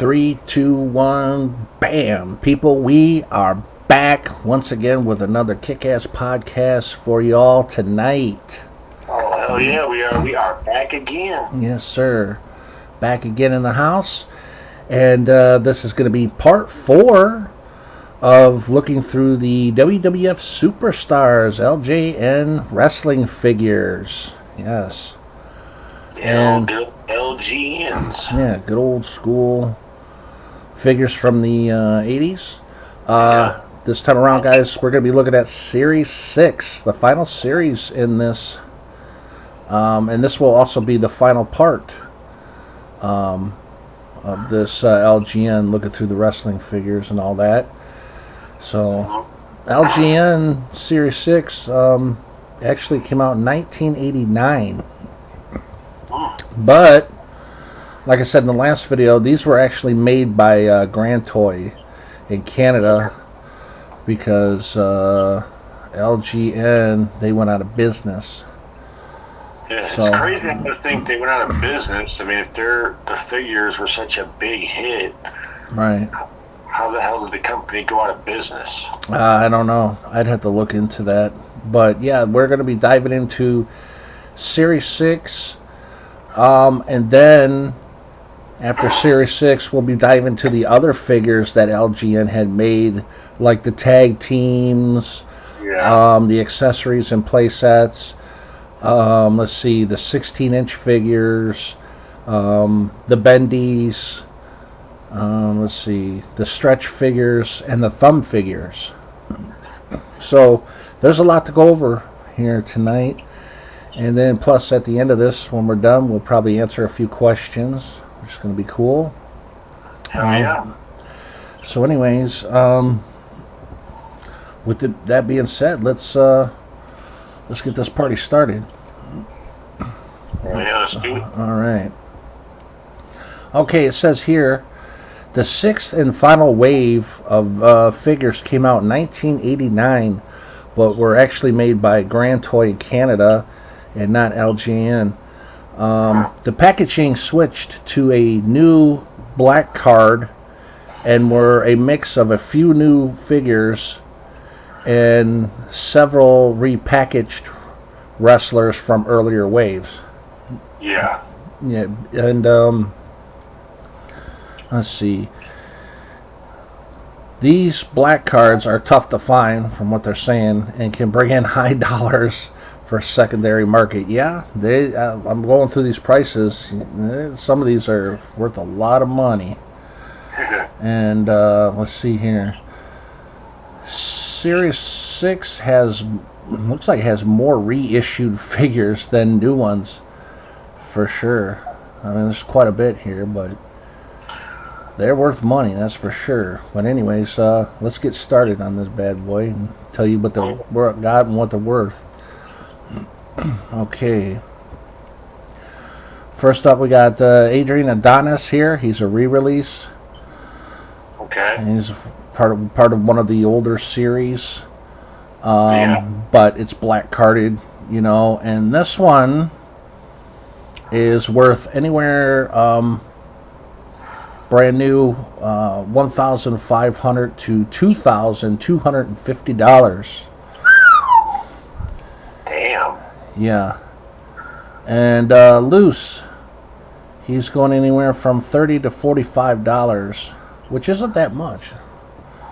Three, two, one, bam. People, we are back once again with another kick-ass podcast for y'all tonight. Oh, hell yeah, we are back again. Yes, sir. Back again in the house. And this is going to be part 4 of looking through the WWF Superstars LJN wrestling figures. Yes. And good LGNs. Yeah, good old school figures from the 80s. This time around, guys, we're going to be looking at Series 6, the final series in this. And this will also be the final part of this LGN, looking through the wrestling figures and all that. So, LGN Series 6 actually came out in 1989. But, like I said in the last video, these were actually made by Grand Toy in Canada because LGN, they went out of business. Yeah, it's crazy to think they went out of business. I mean, if the figures were such a big hit, right? How the hell did the company go out of business? I don't know. I'd have to look into that. But yeah, we're going to be diving into Series 6. And then after Series 6, we'll be diving into the other figures that LGN had made, like the tag teams, the accessories and play sets. Let's see, the 16-inch figures, the bendies, let's see, the stretch figures, and the thumb figures. So there's a lot to go over here tonight. And then plus at the end of this, when we're done, we'll probably answer a few questions, which is going to be cool. Yeah. So anyways, with that being said, let's get this party started. Yeah, let's do it. All right. Okay, it says here, the 6th and final wave of figures came out in 1989, but were actually made by Grand Toy in Canada and not LJN. The packaging switched to a new black card and were a mix of a few new figures and several repackaged wrestlers from earlier waves. Yeah. Yeah, and let's see. These black cards are tough to find, from what they're saying, and can bring in high dollars for secondary market. Yeah, I'm going through these prices. Some of these are worth a lot of money. And let's see here. Series 6 looks like it has more reissued figures than new ones, for sure. I mean, there's quite a bit here, but they're worth money, that's for sure. But anyways, let's get started on this bad boy and tell you what they're got and what they're worth. Okay. First up, we got Adrian Adonis here. He's a re-release. Okay. And he's part of one of the older series. But it's black carded, you know. And this one is worth anywhere brand new $1,500 to $2,250. Damn. Yeah. And loose, he's going anywhere from $30 to $45, which isn't that much.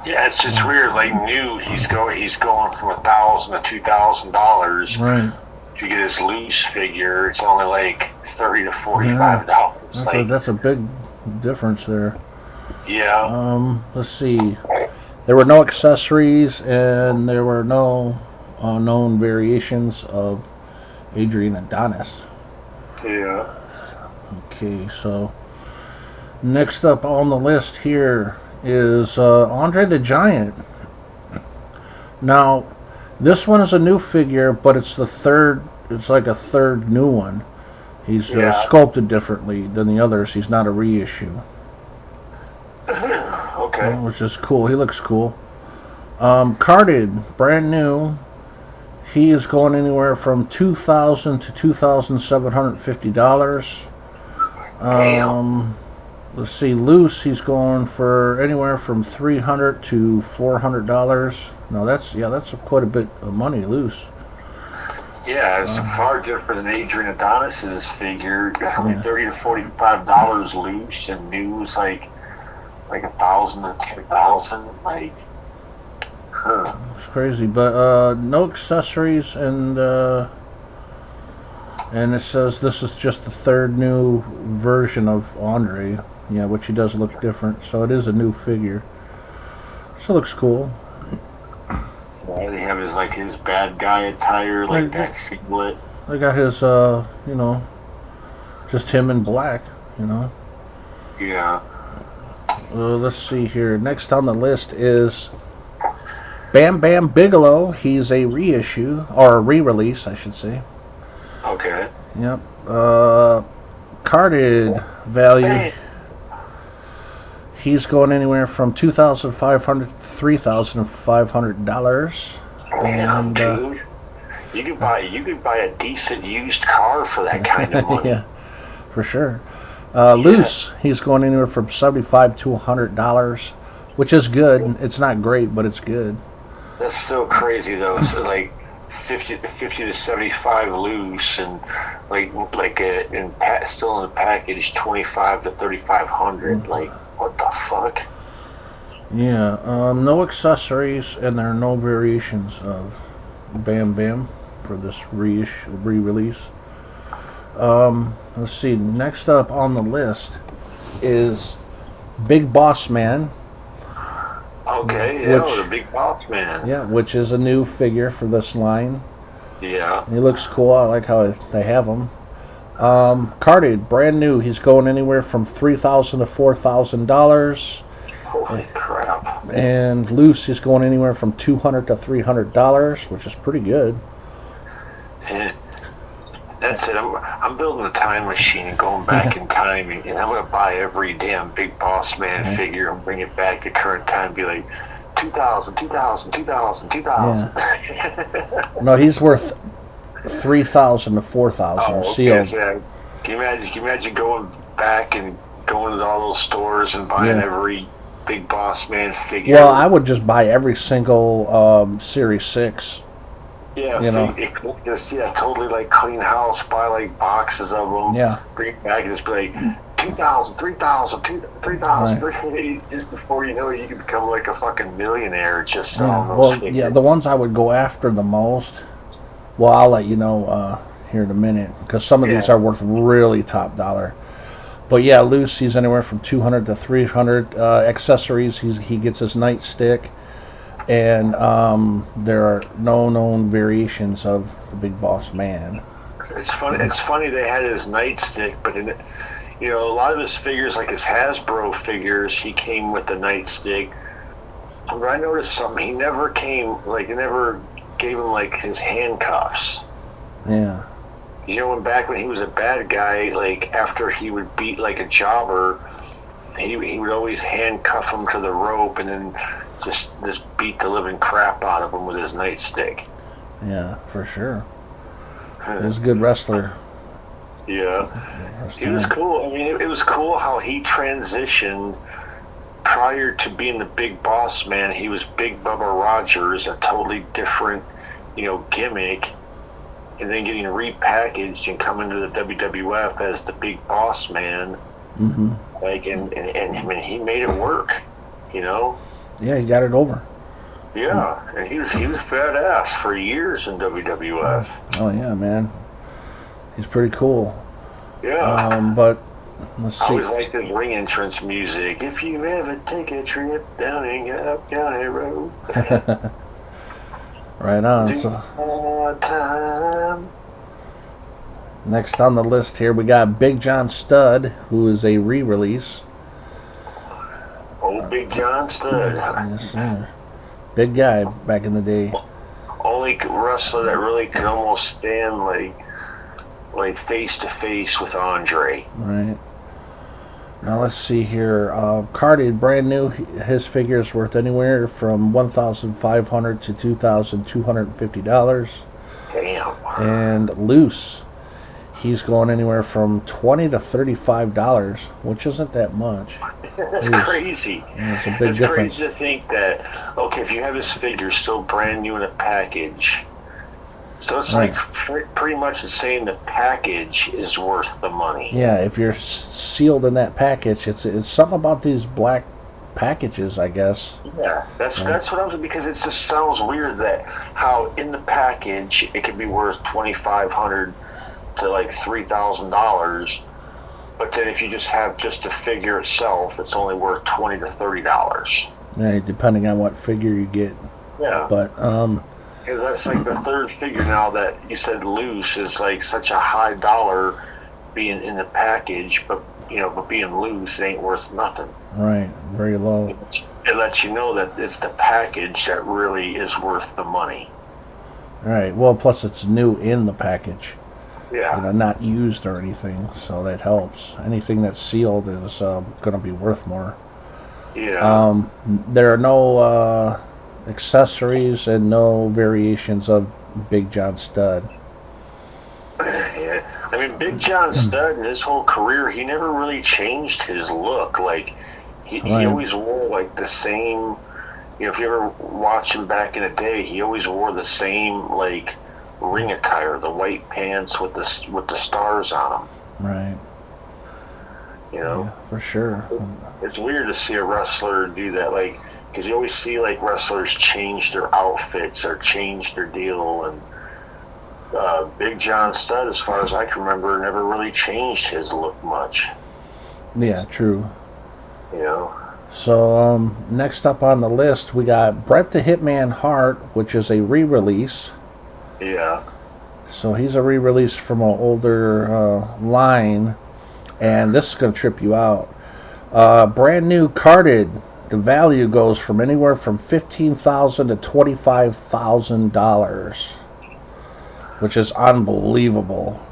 Yeah, it's just weird. Like new, he's going from $1,000 to $2,000. Right. To get his loose figure, it's only like $30 to $45. That's a big difference there. Yeah. Let's see. There were no accessories, and there were no known variations of Adrian Adonis. Yeah. Okay, so next up on the list here is Andre the Giant. Now, this one is a new figure, but it's like a third new one. He's sculpted differently than the others. He's not a reissue. Okay. Which is cool. He looks cool. Carded, brand new. He is going anywhere from $2,000 to $2,750. Let's see, loose. He's going for anywhere from $300 to $400. No, that's quite a bit of money loose. Yeah, it's far different than Adrian Adonis's figure. I mean, $30 to $45 loose, and new is like $1,000 to $2,000. Like, it's crazy. But no accessories, and it says this is just the third new version of Andre. Yeah, which he does look different. So it is a new figure. So it looks cool. Yeah, they have his bad guy attire, that singlet. They got his just him in black, Yeah. Let's see here. Next on the list is Bam Bam Bigelow. He's a reissue, or a re-release, I should say. Okay. Yep. Carded value. He's going anywhere from $2,500 to $3,500. And dude, you could buy a decent used car for that kind of money. Yeah, for sure. Loose, he's going anywhere from $75 to $100, which is good. It's not great, but it's good. That's still crazy though. So like 50 to 75 loose, and still in the package 25 to 3,500. Like, what the fuck? Yeah, no accessories, and there are no variations of Bam Bam for this re-release. Let's see. Next up on the list is Big Boss Man. Okay, the Big Boss Man. Yeah, which is a new figure for this line. Yeah. He looks cool. I like how they have him. Carded, brand new. He's going anywhere from $3,000 to $4,000. Holy crap. And loose, he's going anywhere from $200 to $300, which is pretty good. That's it. I'm building a time machine and going back in time, and I'm going to buy every damn Big Boss Man figure and bring it back to current time and be like, 2,000, 2,000, 2,000, 2,000. Yeah. No, he's worth $3,000 to $4,000 sealed. Yeah. Can you imagine going back and going to all those stores and buying every Big Boss Man figure? Well, I would just buy every single Series 6. Yeah, totally like clean house, buy boxes of them. Yeah. Bring it back and just be like 2,000, 3,000, 3,000. Just before you know it, you can become like a fucking millionaire just selling those figures. Yeah, the ones I would go after the most. Well, I'll let you know here in a minute, because some of these are worth really top dollar. But yeah, loose, he's anywhere from $200 to $300. Accessories, he gets his nightstick, and there are no known variations of the Big Boss Man. It's funny. It's funny they had his nightstick, but a lot of his figures, like his Hasbro figures, he came with the nightstick. But I noticed something. He never never gave him his handcuffs. Yeah. Back when he was a bad guy, after he would beat a jobber, he would always handcuff him to the rope and then just beat the living crap out of him with his nightstick. Yeah, for sure. He was a good wrestler. Yeah. He was cool. I mean, it was cool how he transitioned. Prior to being the Big Boss Man, he was Big Bubba Rogers, a totally different, gimmick, and then getting repackaged and coming to the WWF as the Big Boss Man. Mm-hmm. And I mean, he made it work, Yeah, he got it over. Yeah, and he was badass for years in WWF. Oh yeah, man, he's pretty cool. Yeah. But let's see. I always liked his ring entrance music. If you ever take a trip down County Road. Right on. So, time. next on the list here, we got Big John Studd, who is a re-release. Old Big John Studd. Yes, sir. Big guy back in the day. Only wrestler that really could almost stand face to face with Andre. Right. Now let's see here. Carded, brand new. His figure is worth anywhere from $1,500 to $2,250. Damn. And loose, he's going anywhere from $20 to $35, which isn't that much. That's crazy. It's a big difference. It's crazy to think that, okay, if you have this figure still brand new in a package, so it's like pretty much saying the package is worth the money. Yeah, if you're sealed in that package, it's something about these black packages, I guess. Yeah, that's what I was, because it just sounds weird that how in the package it could be worth $2,500 to like $3,000, but then if you just have just the figure itself, it's only worth $20 to $30. Yeah, depending on what figure you get. Yeah, but because that's like the third figure now that you said loose is like such a high dollar being in the package, but being loose, it ain't worth nothing. Right, very low. It lets you know that it's the package that really is worth the money. Right. Well, plus it's new in the package. Yeah. Not used or anything, so that helps. Anything that's sealed is going to be worth more. Yeah. There are no accessories and no variations of Big John Studd. Yeah. I mean, Big John Studd in his whole career, he never really changed his look. Like, he always wore like the same. If you ever watch him back in the day, he always wore the same like ring attire, the white pants with the stars on them. Right. Yeah, for sure. It's weird to see a wrestler do that, like, because you always see like wrestlers change their outfits or change their deal, and Big John Studd, as far as I can remember, never really changed his look much. Yeah, true. So next up on the list, we got Bret the Hitman Hart, which is a re-release. Yeah. So he's a re-release from an older line, and this is going to trip you out. Brand new carded, the value goes from anywhere from $15,000 to $25,000, which is unbelievable.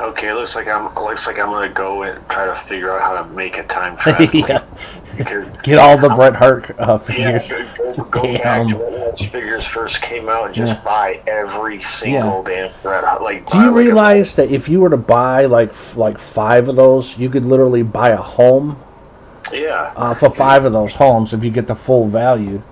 Okay, looks like I'm gonna go and try to figure out how to make a time travel. Yeah. Because get all the Bret Hart figures. Yeah, go back to when those figures first came out and just buy every single damn Bret Hart. Like, do you realize that if you were to buy like 5 of those, you could literally buy a home? Yeah. For 5 of those homes, if you get the full value.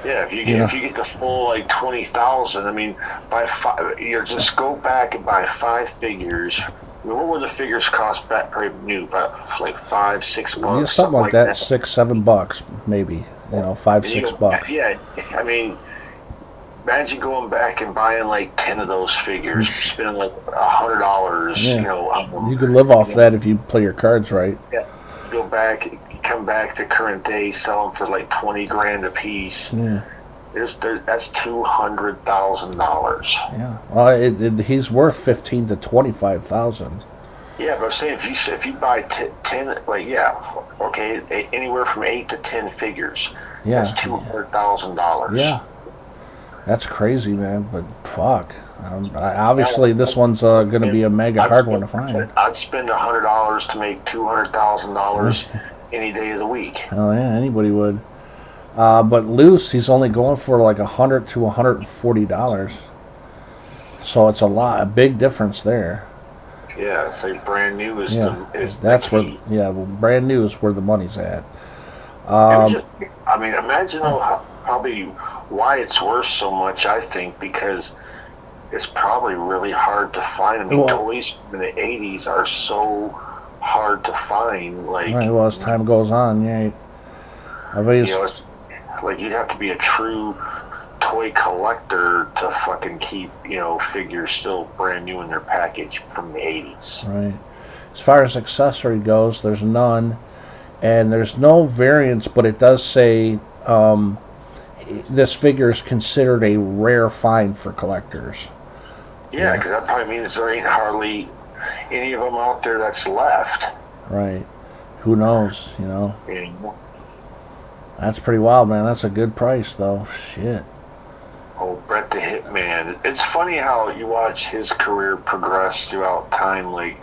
Yeah, if you get the full like 20,000, I mean, buy 5. You just go back and buy 5 figures. I mean, what would the figures cost back new? About like $5-6 bucks. Yeah, something like that. $6-7 maybe. $5-6. Yeah, I mean, imagine going back and buying like 10 of those figures, spending like $100. Yeah. You could live off that if you play your cards right. Yeah. Go back, come back to current day, sell them for like $20,000 a piece. Yeah. That's $200,000. Yeah. Well, he's worth $15,000 to $25,000. Yeah, but I'm saying if you buy 10, like, okay, anywhere from 8 to 10 figures, that's $200,000. Yeah. That's crazy, man. But fuck. Obviously, this one's going to be a mega hard one to find. I'd spend $100 to make $200,000 any day of the week. Oh yeah, anybody would. But loose, he's only going for like $100 to $140. So it's a big difference there. Yeah, it's like brand new is that's where brand new is where the money's at. Imagine probably why it's worth so much. I think because it's probably really hard to find. I mean, toys in the '80s are so hard to find. Like, right. Well, as time goes on, yeah. It's like you'd have to be a true toy collector to fucking keep figures still brand new in their package from the '80s. Right. As far as accessory goes, there's none, and there's no variants, but it does say this figure is considered a rare find for collectors. Yeah, because that probably means there ain't hardly any of them out there that's left. Right. Who knows, That's pretty wild, man. That's a good price, though. Shit. Oh, Bret the Hitman. It's funny how you watch his career progress throughout time, like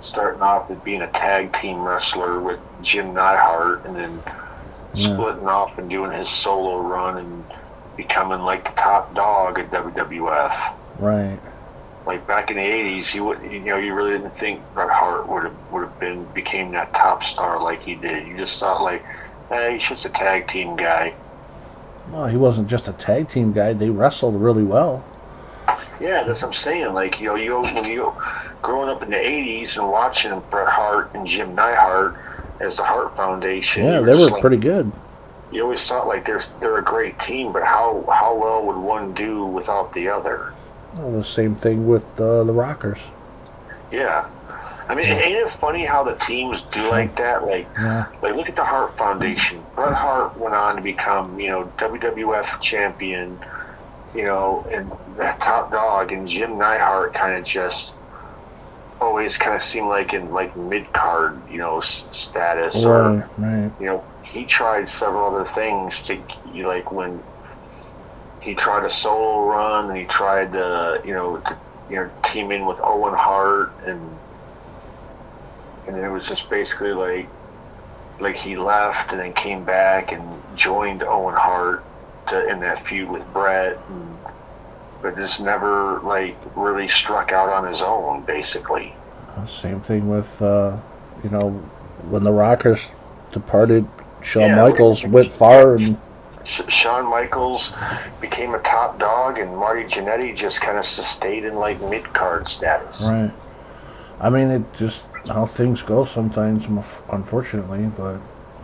starting off with being a tag team wrestler with Jim Neidhart and then splitting off and doing his solo run and becoming like the top dog at WWF. Right. Like back in the '80s, you really didn't think Bret Hart would have became that top star like he did. You just thought like, hey, he's just a tag team guy. Well, he wasn't just a tag team guy. They wrestled really well. Yeah, that's what I'm saying. Like, when you growing up in the '80s and watching Bret Hart and Jim Neidhart as the Hart Foundation, Yeah, they were pretty good. You always thought like they're a great team, but how well would one do without the other? Well, the same thing with the Rockers. Yeah. I mean, ain't it funny how the teams do like that? Like, look at the Hart Foundation. Bret Hart went on to become, WWF champion, and that top dog, and Jim Neidhart kind of just always kind of seemed like in like mid card, status, or he tried several other things to, like when he tried a solo run, and he tried to, team in with Owen Hart, and then it was just basically like he left and then came back and joined Owen Hart in that feud with Bret, but just never like really struck out on his own, basically. Same thing with when the Rockers departed, Shawn Michaels went far, and Shawn Michaels became a top dog, and Marty Jannetty just kind of stayed in like mid card status. Right. I mean, it just how things go sometimes, unfortunately, but.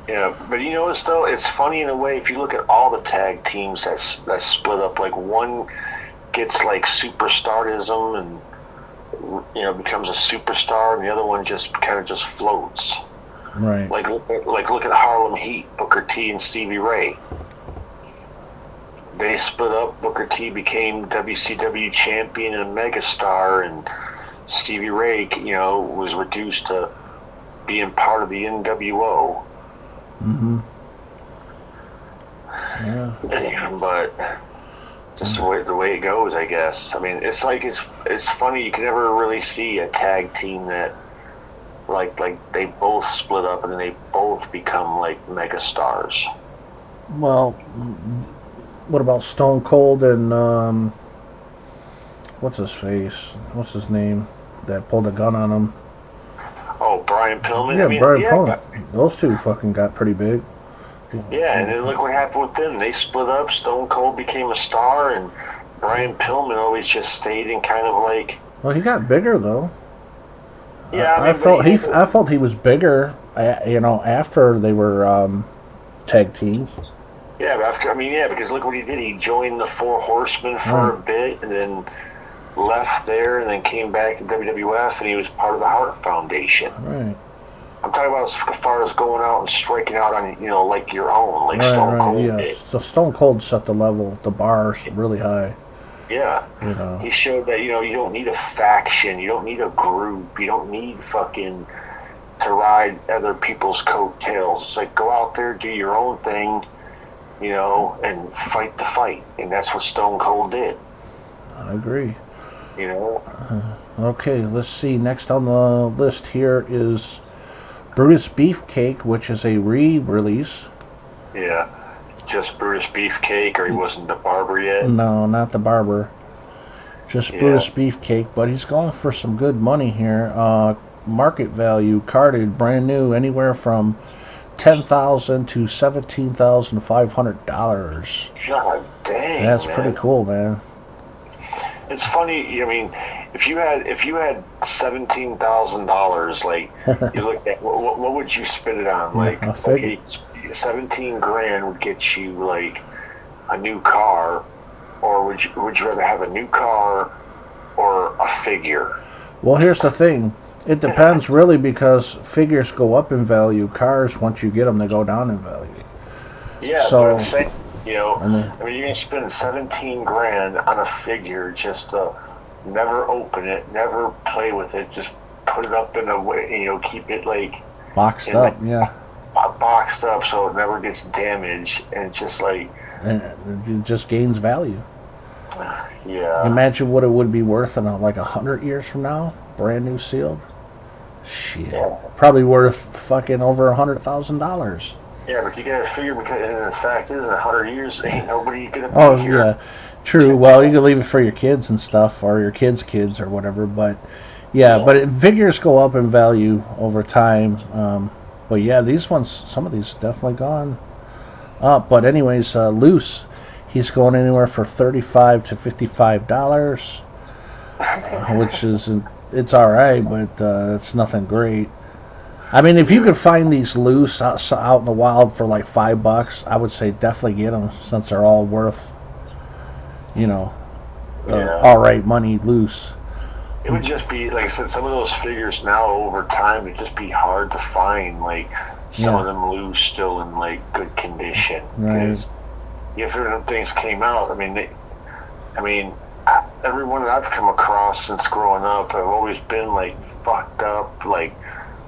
Yeah, but though, it's funny in a way if you look at all the tag teams that split up. Like one gets like superstardism and becomes a superstar, and the other one just kind of just floats. Right. Like look at Harlem Heat, Booker T and Stevie Ray. They split up. Booker T became WCW champion and a megastar, and Stevie Ray, was reduced to being part of the NWO. Mm-hmm. Yeah. But just the way it goes, I guess. I mean, it's like it's funny. You can never really see a tag team that like they both split up and then they both become like mega stars. Well, what about Stone Cold and what's his face? What's his name? That pulled a gun on him. Oh, Brian Pillman? Yeah, Brian Pillman. Those two fucking got pretty big. Yeah, and then look what happened with them. They split up. Stone Cold became a star, and Brian Pillman always just stayed in kind of like... Well, he got bigger, though. Yeah, I felt he was bigger, after they were tag teams. Yeah, because look what he did. He joined the Four Horsemen for a bit, and then left there, and then came back to WWF, and he was part of the Hart Foundation. Right. I'm talking about as far as going out and striking out on, like your own, like Stone Cold did. So Stone Cold set the level, the bar really high. Yeah. He showed that, you don't need a faction, you don't need a group, you don't need fucking to ride other people's coattails. It's like, go out there, do your own thing, and fight the fight. And that's what Stone Cold did. I agree. Okay, let's see. Next on the list here is Brutus Beefcake, which is a re-release. Yeah, just Brutus Beefcake, or he wasn't the barber yet? No, not the barber. Just Brutus Beefcake, but he's going for some good money here. Market value, carded, brand new, anywhere from $10,000 to $17,500. God dang, that's pretty cool, man. It's funny. If you had $17,000, like you look at what would you spend it on? Like, okay, $17,000 would get you like a new car, or would you rather have a new car or a figure? Well, here's the thing. It depends really, because figures go up in value. Cars, once you get them, they go down in value. Yeah, so, but I'm saying, you're gonna spend $17,000 on a figure just to never open it, never play with it, just put it up in a way, keep it like boxed up, boxed up so it never gets damaged, and it's just like, and it just gains value. Yeah. Imagine what it would be worth in 100 years from now, brand new sealed. Shit, probably worth fucking over $100,000. Yeah, but you gotta figure, because the fact is, in 100 years, ain't nobody gonna be here. True. Well, you can leave it for your kids and stuff, or your kids' kids, or whatever. But yeah, but figures go up in value over time. But yeah, these ones, some of these definitely gone up. But anyways, Loose, he's going anywhere for $35 to $55, which is it's all right, but it's nothing great. I mean, if you could find these Loose out in the wild for like $5, I would say definitely get them, since they're all worth, all right money Loose. It would just be, like I said, some of those figures now over time, it'd just be hard to find, like, some of them Loose still in, like, good condition. Right. Because if things came out, every one that I've come across since growing up, I've always been, like, fucked up, like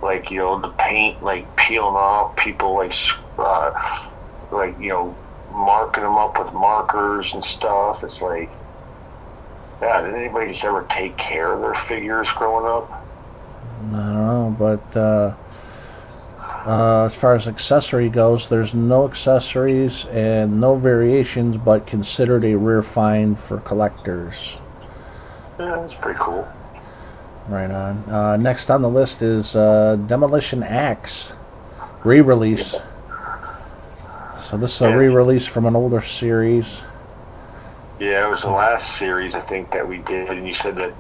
the paint, like, peeling off, people, marking them up with markers and stuff. It's like, yeah, did anybody just ever take care of their figures growing up? I don't know, but as far as accessory goes, there's no accessories and no variations, but considered a rare find for collectors. Yeah, that's pretty cool. Right on. Next on the list is Demolition Axe re-release. So this is a re-release from an older series. Yeah, it was the last series I think that we did, and you said that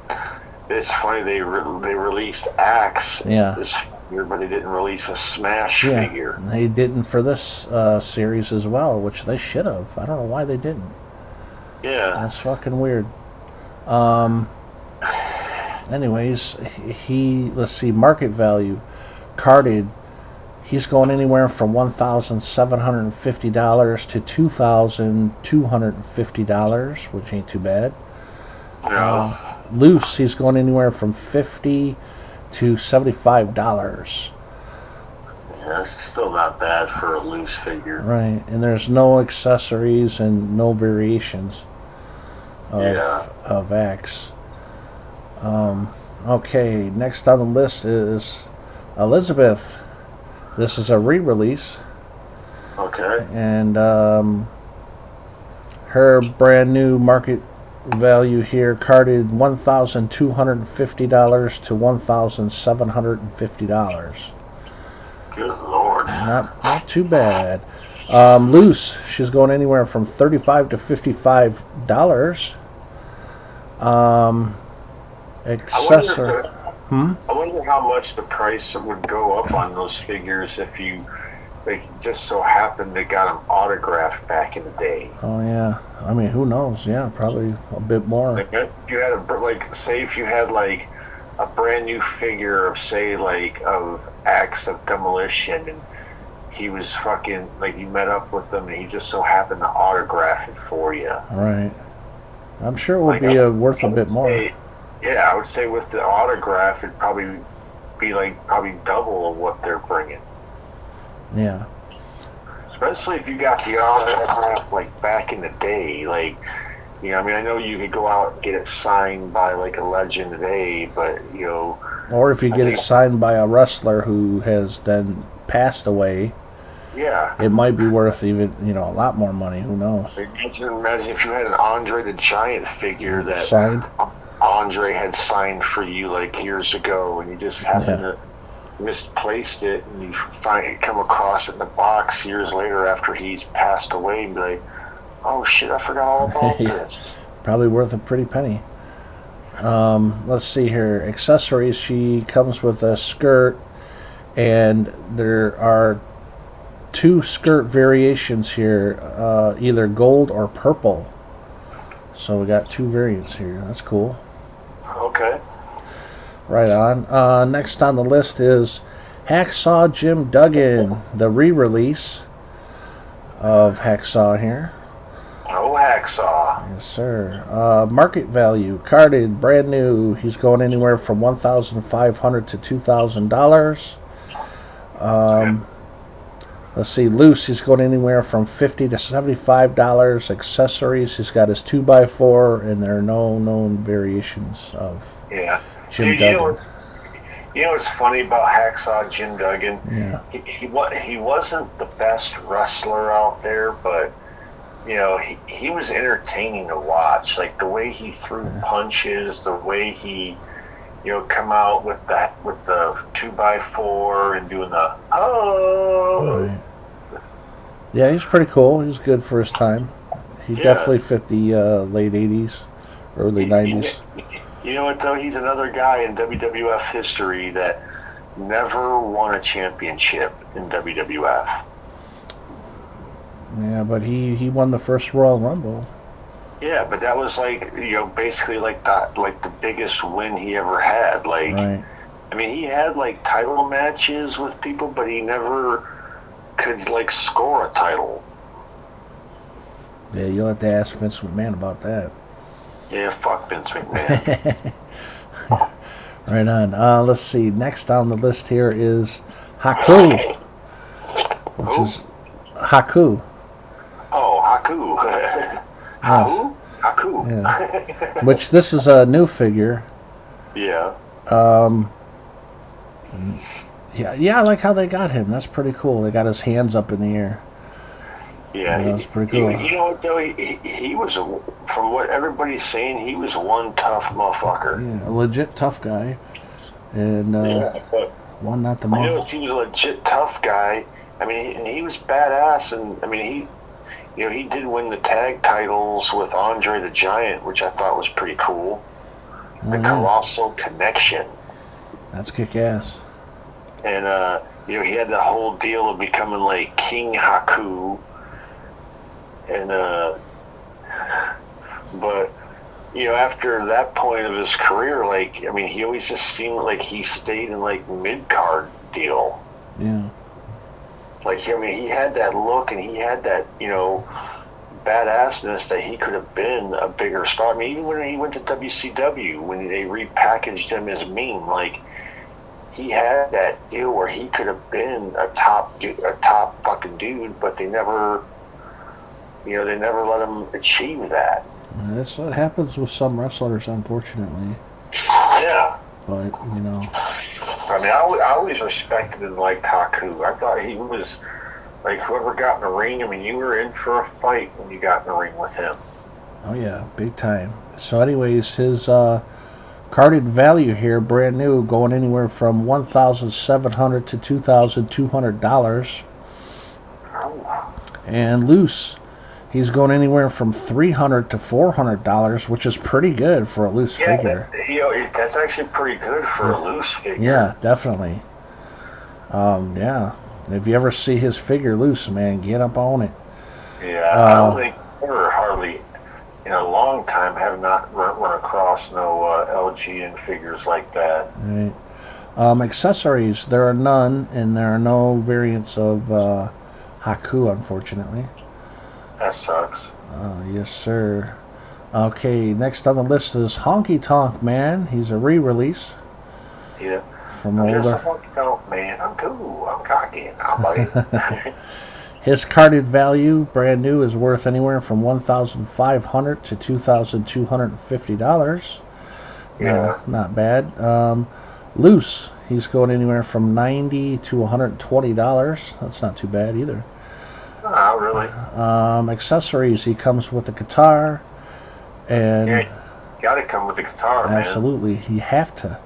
it's funny they released Axe this year, but they didn't release a Smash figure. They didn't for this series as well, which they should have. I don't know why they didn't. Yeah, that's fucking weird. Anyways, let's see, market value, carded. He's going anywhere from $1,750 to $2,250, which ain't too bad. Yeah. Loose, he's going anywhere from $50 to $75. Yeah, it's still not bad for a Loose figure. Right, and there's no accessories and no variations of Axe. Okay, next on the list is Elizabeth. This is a re-release. Okay. And her brand new market value here, carded $1,250 to $1,750. Good Lord. Not too bad. Loose, she's going anywhere from $35 to $55. Accessory. I wonder how much the price would go up on those figures if you just so happened they got them autographed back in the day. Oh yeah, I mean, who knows? Yeah, probably a bit more. Like if you had say if you had like a brand new figure of of Axe of Demolition, and he was fucking you met up with them and he just so happened to autograph it for you. Right. I'm sure it would be worth a bit more. Yeah, I would say with the autograph, it'd probably be probably double of what they're bringing. Yeah. Especially if you got the autograph back in the day, I know you could go out and get it signed by a legend today, but or if you get it signed by a wrestler who has then passed away. Yeah. It might be worth even, a lot more money. Who knows? Imagine if you had an Andre the Giant figure that signed. Andre had signed for you years ago, and you just happened to misplaced it, and you come across it in the box years later after he's passed away, and be like, oh shit, I forgot all about this. Probably worth a pretty penny. Let's see here. Accessories. She comes with a skirt, and there are 2 skirt variations here, either gold or purple. So we got 2 variants here. That's cool. Okay. Right on. Next on the list is Hacksaw Jim Duggan, the re-release of Hacksaw here. Oh, Hacksaw. Yes, sir. Market value, carded, brand new. He's going anywhere from $1,500 to $2,000. Let's see, loose, he's going anywhere from $50 to $75. Accessories, he's got his 2x4, and there are no known variations of Jim Duggan. You know what's funny about Hacksaw Jim Duggan? Yeah. He wasn't the best wrestler out there, but he was entertaining to watch. Like the way he threw punches, the way he, come out with the 2x4 and doing the Right. Yeah, he's pretty cool. He's good for his time. He definitely fit the late 80s, early 90s. You know what, though? He's another guy in WWF history that never won a championship in WWF. Yeah, but he won the first Royal Rumble. Yeah, but that was basically like the biggest win he ever had. Like, right. I mean, he had like title matches with people, but he never could like score a title. Yeah, you'll have to ask Vince McMahon about that. Yeah, fuck Vince McMahon. Right on. Let's see. Next on the list here is Haku, which is Haku. Oh, Haku. Yes. Haku. Yeah. Which this is a new figure. Yeah. Yeah, I like how they got him. That's pretty cool. They got his hands up in the air. Yeah, that's pretty cool. You know what, though? He was, from what everybody's saying, he was one tough motherfucker. Yeah, a legit tough guy. And but one not the most. He was a legit tough guy. I mean, and he was badass. And I mean, he did win the tag titles with Andre the Giant, which I thought was pretty cool. The Colossal Connection. That's kick-ass. And he had the whole deal of becoming like King Haku. And but after that point of his career, like, I mean, he always just seemed like he stayed in like mid-card deal. Yeah. Like, I mean, he had that look and he had that, badassness that he could have been a bigger star. I mean, even when he went to WCW, when they repackaged him as Mean, like, he had that deal where he could have been a top fucking dude, but they never let him achieve that. That's what happens with some wrestlers, unfortunately. Yeah. But, I mean, I always respected and liked Haku. I thought he was, like, whoever got in the ring, I mean, you were in for a fight when you got in the ring with him. Oh, yeah, big time. So, anyways, his carded value here, brand new, going anywhere from $1,700 to $2,200. Oh. And loose, he's going anywhere from $300 to $400, which is pretty good for a loose figure. That's actually pretty good for a loose figure. Yeah, definitely. Yeah. If you ever see his figure loose, man, get up on it. Yeah, I don't think ever hardly in a long time have not run across no LJN figures like that. Right. Accessories, there are none, and there are no variants of Haku, unfortunately. That sucks. Yes, sir. Okay, next on the list is Honky Tonk Man. He's a re-release. Yeah. From I'm older. just a honky tonk man. I'm cool. I'm cocky. I'm like. His carded value, brand new, is worth anywhere from $1,500 to $2,250. Yeah. Not bad. Loose, he's going anywhere from $90 to $120. That's not too bad either. Oh, really? Accessories, he comes with a guitar. And yeah, got to come with the guitar, absolutely, man. you have to.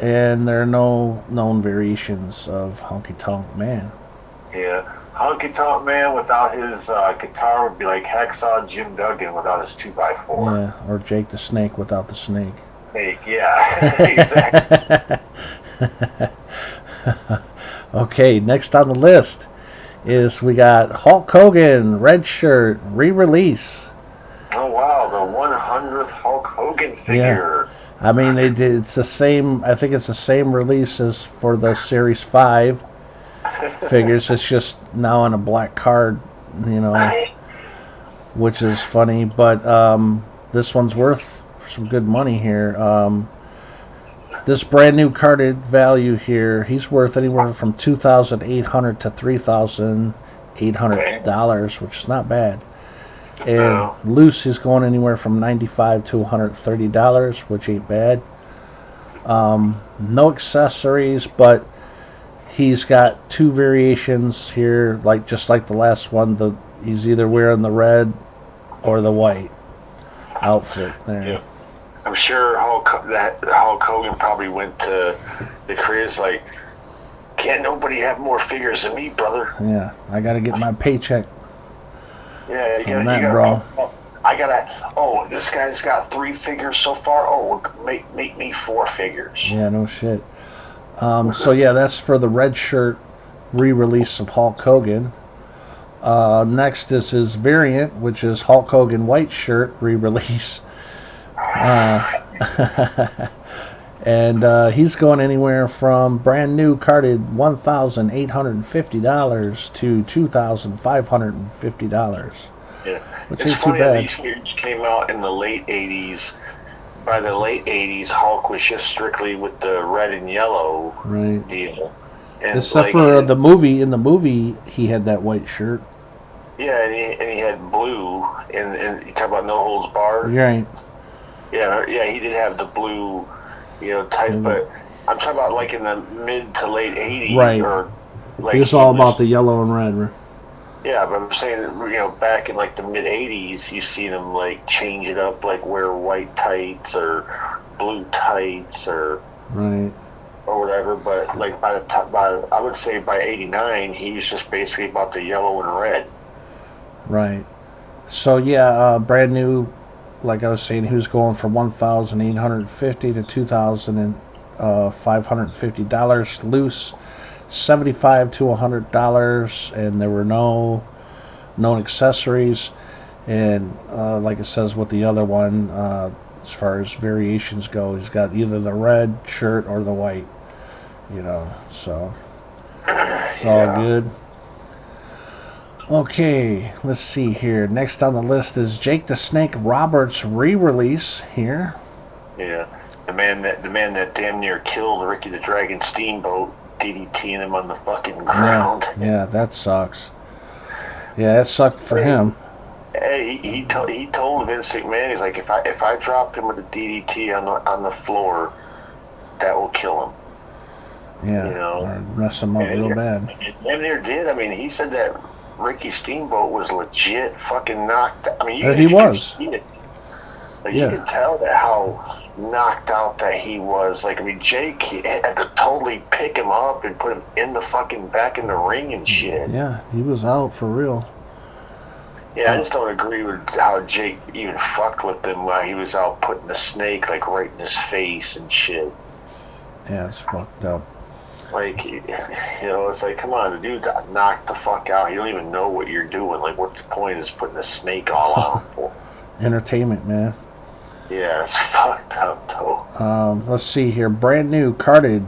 And there are no known variations of Honky Tonk Man. Yeah. Honky Tonk Man without his guitar would be like Hacksaw Jim Duggan without his 2x4. Yeah, or Jake the Snake without the snake. Hey, yeah, exactly. Okay, next on the list is we got Hulk Hogan, red shirt, re-release. Oh, wow, the 100th Hulk Hogan figure. Yeah. I mean, they did. It's the same. I think it's the same release as for the Series 5 figures. It's just now on a black card, which is funny. But this one's worth some good money here. This brand new carded value here, he's worth anywhere from $2,800 to $3,800, which is not bad. And loose is going anywhere from $95 to $130, which ain't bad. No accessories, but he's got two variations here, like just like the last one. He's either wearing the red or the white outfit there. Yeah. I'm sure Hulk Hogan probably went to the careers like, can't nobody have more figures than me, brother. Yeah, I got to get my paycheck. Yeah, you from gotta, that, bro. I gotta. Oh, this guy's got 3 figures so far. Oh, make me 4 figures. Yeah, no shit. So yeah, that's for the red shirt re-release of Hulk Hogan. Next is his variant, which is Hulk Hogan white shirt re-release. And he's going anywhere from brand new carded $1,850 to $2,550. Yeah, which it's ain't funny too that bad. these figures came out in the late '80s. By the late '80s, Hulk was just strictly with the red and yellow Right. deal. And Except for the movie. In the movie, he had that white shirt. Yeah, and he had blue, and you talk about no holds barred. Right. Yeah, he did have the blue, type. But I'm talking about like in the mid to late '80s, Right. or like It was all about the yellow and red. Yeah, but I'm saying back in like the mid '80s, you seen them like change it up, like wear white tights or blue tights or Right. or whatever. But like I would say by '89, he was just basically about the yellow and red. Right. So yeah, brand new. Like I was saying, he was going from $1,850 to $2,550 loose, $75 to $100, and there were no known accessories. And like it says with the other one, as far as variations go, he's got either the red shirt or the white. So it's all good. Okay, let's see here. Next on the list is Jake the Snake Roberts re-release here. Yeah, the man that damn near killed Ricky the Dragon Steamboat, DDTing him on the fucking ground. Yeah, that sucks. Yeah, that sucked for him. Hey, he told Vince McMahon, he's like, if I drop him with a DDT on the floor, that will kill him. Yeah, or mess him up real bad. Damn near did. I mean, he said that Ricky Steamboat was legit fucking knocked out. I mean, he was. You could tell that how knocked out that he was. Like, I mean, Jake had to totally pick him up and put him in the fucking back in the ring and shit. Yeah, he was out for real. Yeah, I just don't agree with how Jake even fucked with him while he was out putting the snake like right in his face and shit. Yeah, it's fucked up. Like, it's like, come on, the dude got knocked the fuck out. You don't even know what you're doing. Like, what's the point is putting the snake all out for? Entertainment, man. Yeah, it's fucked up, though. Let's see here. Brand new carded.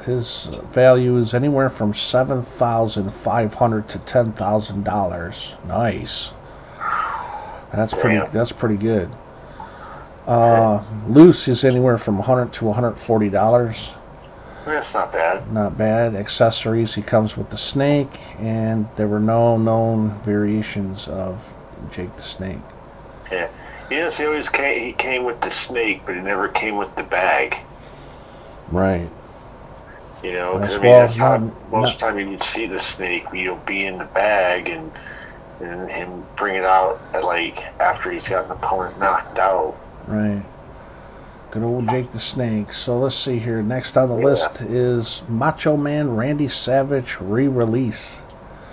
His value is anywhere from $7,500 to $10,000. Nice. That's pretty good. Loose is anywhere from $100 to $140. That's not bad. Not bad. Accessories, he comes with the snake, and there were no known variations of Jake the Snake. Yeah. Yes, he came with the snake, but he never came with the bag. Right. Because that's how most time you would see the snake, be in the bag and him bring it out after he's got an opponent knocked out. Right. Good old Jake the Snake. So let's see here. Next on the list is Macho Man Randy Savage re-release.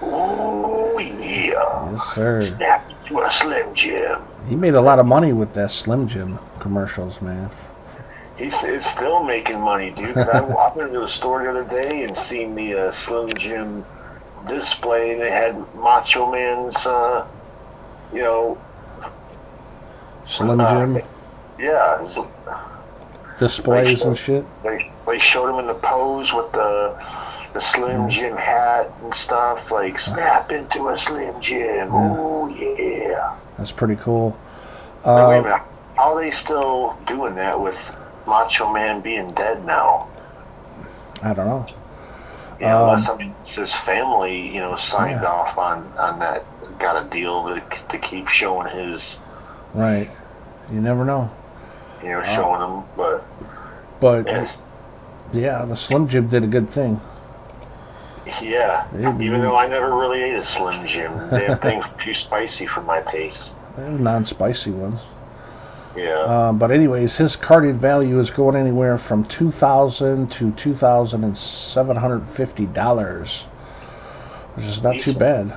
Oh yeah. Yes, sir. Snap to a Slim Jim. He made a lot of money with that Slim Jim commercials, man. He's still making money, dude. Cause I went to a store the other day and seen the Slim Jim display. They had Macho Man's, Slim Jim yeah, displays and shit. They showed him in the pose with the Slim Jim hat and stuff. Like, snap into a Slim Jim. Oh yeah. That's pretty cool. Wait a minute. How are they still doing that with Macho Man being dead now? I don't know. Unless his family, signed off on that, got a deal to keep showing his. Right. You never know. Showing him, but yeah, the Slim Jim did a good thing. Yeah. Even though I never really ate a Slim Jim, damn thing's too spicy for my taste. Non-spicy ones. Yeah. But anyways, his carded value is going anywhere from $2,000 to $2,750, which is not too bad.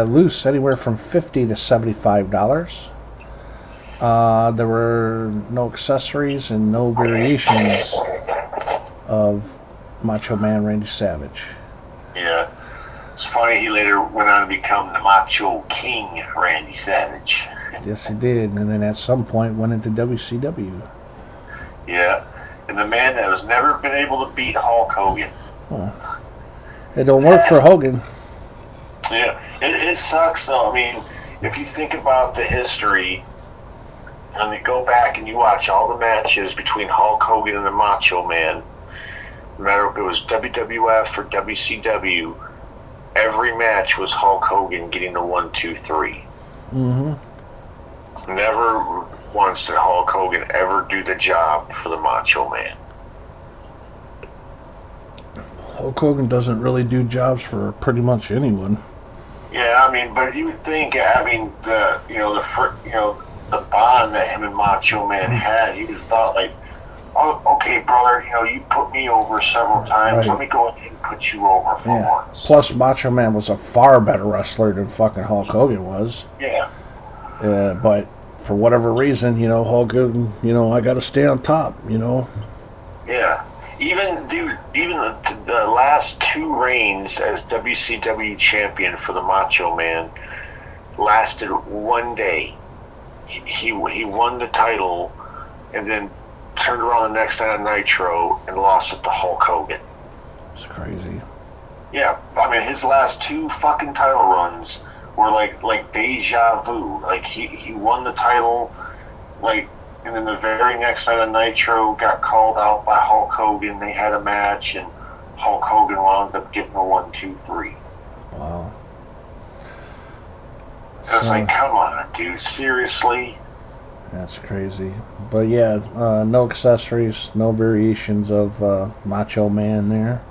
Loose anywhere from $50 to $75. There were no accessories and no variations of Macho Man Randy Savage. Yeah. It's funny, he later went on to become the Macho King Randy Savage. Yes, he did. And then at some point went into WCW. Yeah. And the man that has never been able to beat Hulk Hogan. Huh. It don't work for Hogan. Yeah. It sucks, though. I mean, if you think about the history, and you go back and you watch all the matches between Hulk Hogan and the Macho Man, no matter if it was WWF or WCW, every match was Hulk Hogan getting the 1, 2, 3. Mm-hmm. Never once did Hulk Hogan ever do the job for the Macho Man. Hulk Hogan doesn't really do jobs for pretty much anyone. Yeah, I mean, but you would think, I mean, the bond that him and Macho Man had, you would have thought, like, oh, okay, brother, you put me over several times. Let me go ahead and put you over for once. Plus, Macho Man was a far better wrestler than fucking Hulk Hogan was. Yeah. But for whatever reason, Hogan, I got to stay on top, Yeah. Even the last 2 reigns as WCW champion for the Macho Man lasted 1 day. He won the title and then turned around the next night on Nitro and lost it to Hulk Hogan. It's crazy. Yeah, I mean, his last 2 fucking title runs were like deja vu. Like he won the title, and then the very next night on Nitro got called out by Hulk Hogan. They had a match, and Hulk Hogan wound up getting a 1, 2, 3. Wow. It's like, come on, dude, seriously? That's crazy. But yeah, no accessories, no variations of Macho Man there.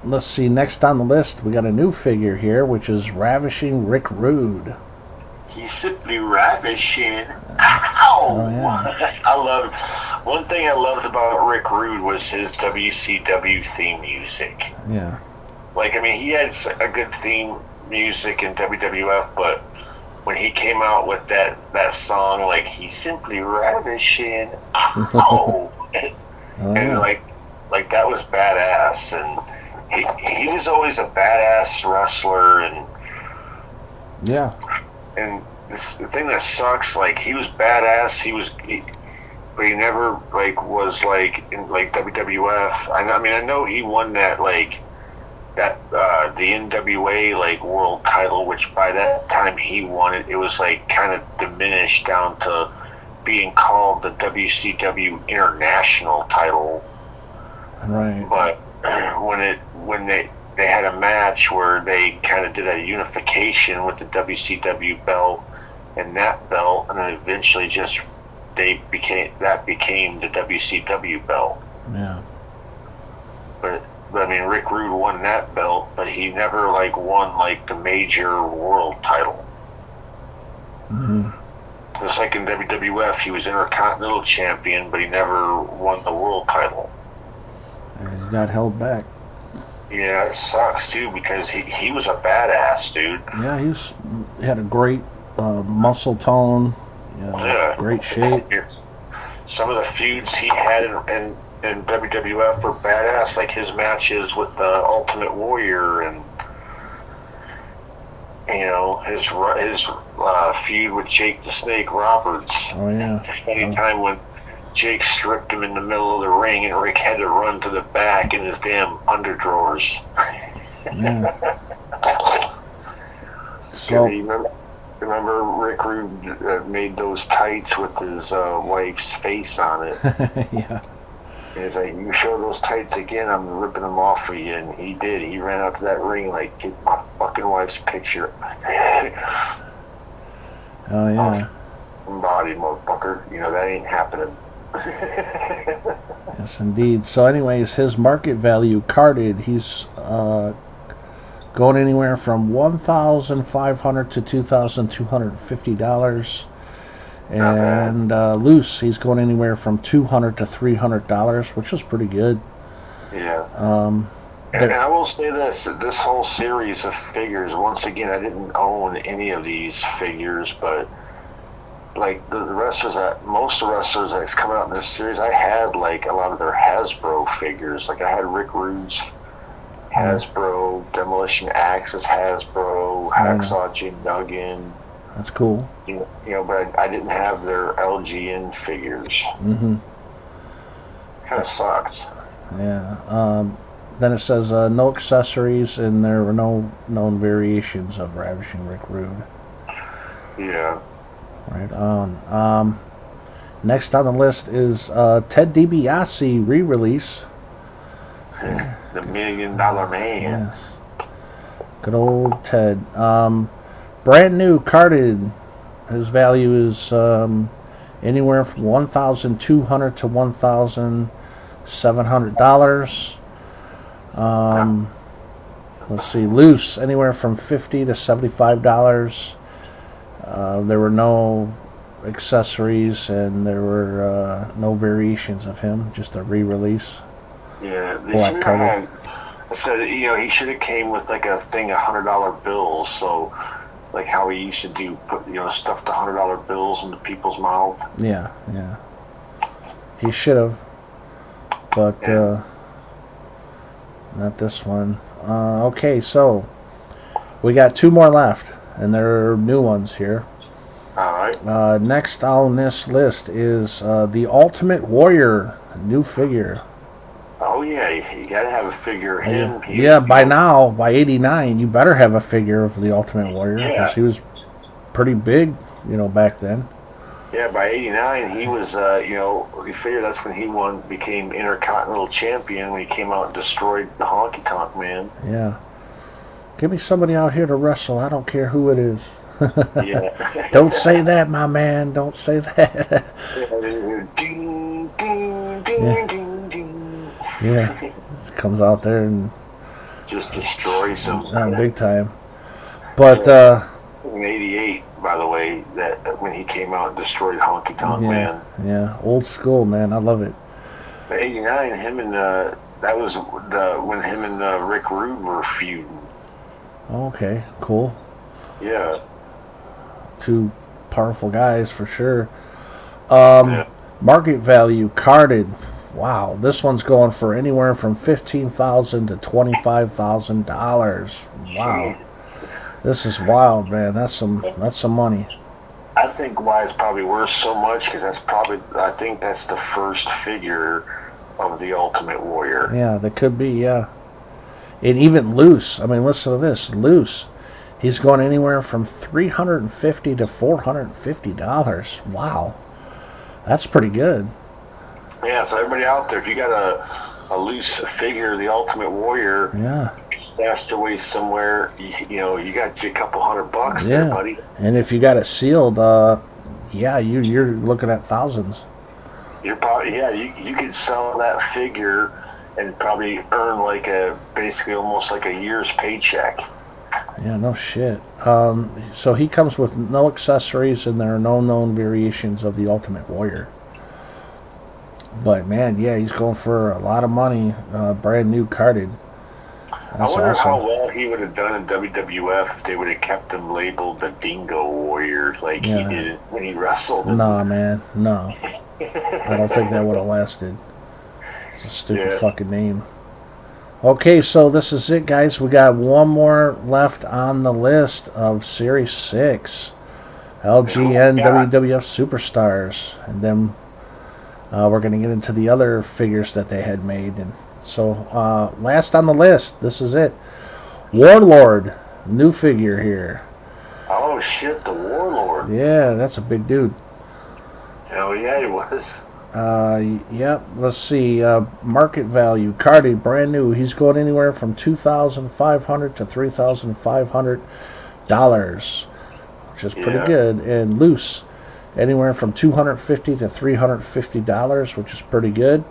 Let's see, next on the list, we got a new figure here, which is Ravishing Rick Rude. He's simply ravishing. Ow! Oh, yeah. One thing I loved about Rick Rude was his WCW theme music. Yeah. Like, I mean, he had a good theme music in WWF, but when he came out with that song, like, he's simply ravishing. Ow! And like that was badass, and he was always a badass wrestler, and yeah. And the thing that sucks, like, he was badass, but he never was in WWF. I know he won that the NWA world title, which by that time he won it. It was kind of diminished down to being called the WCW International title. Right. But when they had a match where they kind of did a unification with the WCW belt and that belt, and then eventually became the WCW belt. Yeah. But I mean, Rick Rude won that belt, but he never won the major world title. Mm-hmm. Just like in WWF, he was Intercontinental Champion, but he never won the world title. And he got held back. Yeah, it sucks too, because he was a badass, dude. Yeah, he had a great muscle tone. Yeah. Great shape. Some of the feuds he had in WWF were badass, like his matches with the Ultimate Warrior, and his feud with Jake the Snake Roberts. Oh yeah. The funny time when Jake stripped him in the middle of the ring, and Rick had to run to the back in his damn underdrawers. Yeah. So remember Rick Rude made those tights with his wife's face on it. Yeah. And he's like, you show those tights again, I'm ripping them off for you. And he did. He ran out to that ring get my fucking wife's picture. Oh yeah. Body, motherfucker. That ain't happening. Yes, indeed. So, anyways, his market value carded, he's going anywhere from $1,500 to $2,250, and loose, he's going anywhere from $200 to $300, which is pretty good. Yeah. And I will say this whole series of figures, once again, I didn't own any of these figures, but like the wrestlers most of the wrestlers that's coming out in this series, I had like a lot of their Hasbro figures. Like I had Rick Rude's Hasbro, Demolition Axe's Hasbro, Hacksaw Jim Duggan. That's cool. You know, but I didn't have their LJN figures. Mm-hmm. Kind of sucks. Yeah. Then it says no accessories, and there were no known variations of Ravishing Rick Rude. Yeah. Right on. Next on the list is Ted DiBiase re-release. The $1 Million Man. Yes. Good old Ted. Brand new carded. His value is anywhere from $1,200 to $1,700. Let's see, loose anywhere from $50 to $75. There were no accessories, and there were no variations of him. Just a re-release. Yeah, they should have. I said, you know, he should have came with like a thing of $100 bills. So, like how he used to do, stuff the $100 bills into people's mouth. Yeah. He should have, but not this one. Okay, so we got two more left, and they're new ones here. All right. Next on this list is the Ultimate Warrior new figure. Oh yeah, you gotta have a figure of him. By now, by '89, you better have a figure of the Ultimate Warrior, because he was pretty big, back then. Yeah, by '89, he was, we figure that's when he became Intercontinental Champion, when he came out and destroyed the Honky Tonk Man. Yeah. Give me somebody out here to wrestle. I don't care who it is. Yeah. Don't say that, my man. Don't say that. Ding, ding, ding, ding, ding. Yeah. Comes out there and just destroys him. Big time. But in '88, by the way, that when he came out and destroyed Honky Tonk Man. Yeah, old school, man. I love it. '89, that was when him and Rick Rude were feuding. Okay, cool. Yeah. Two powerful guys for sure. Market value carded. Wow, this one's going for anywhere from $15,000 to $25,000. Wow. This is wild, man. That's some money. I think why it's probably worth so much, because I think that's the first figure of the Ultimate Warrior. Yeah, that could be, yeah. And even loose. I mean, listen to this. Loose. He's going anywhere from $350 to $450. Wow. That's pretty good. Yeah, so everybody out there, if you got a loose figure of the Ultimate Warrior, stashed away somewhere, you got you a couple $100 there, buddy. And if you got it sealed, you're looking at thousands. You're probably you could sell that figure and probably earn basically almost like a year's paycheck. Yeah, no shit. So he comes with no accessories, and there are no known variations of the Ultimate Warrior. But man, yeah, he's going for a lot of money, brand new carded. I wonder how well he would have done in WWF if they would have kept him labeled the Dingo Warrior like he did when he wrestled. Nah, man, no. I don't think that would have lasted. It's a stupid fucking name. Okay, so this is it, guys. We got one more left on the list of Series 6. LJN WWF Superstars. And then we're going to get into the other figures that they had made. And so, last on the list, this is it. Warlord. New figure here. Oh, shit, the Warlord. Yeah, that's a big dude. Hell yeah, he was. Yep. Let's see. Market value carded, brand new. He's going anywhere from $2,500 to $3,500, which is pretty good. And loose, anywhere from $250 to $350, which is pretty good.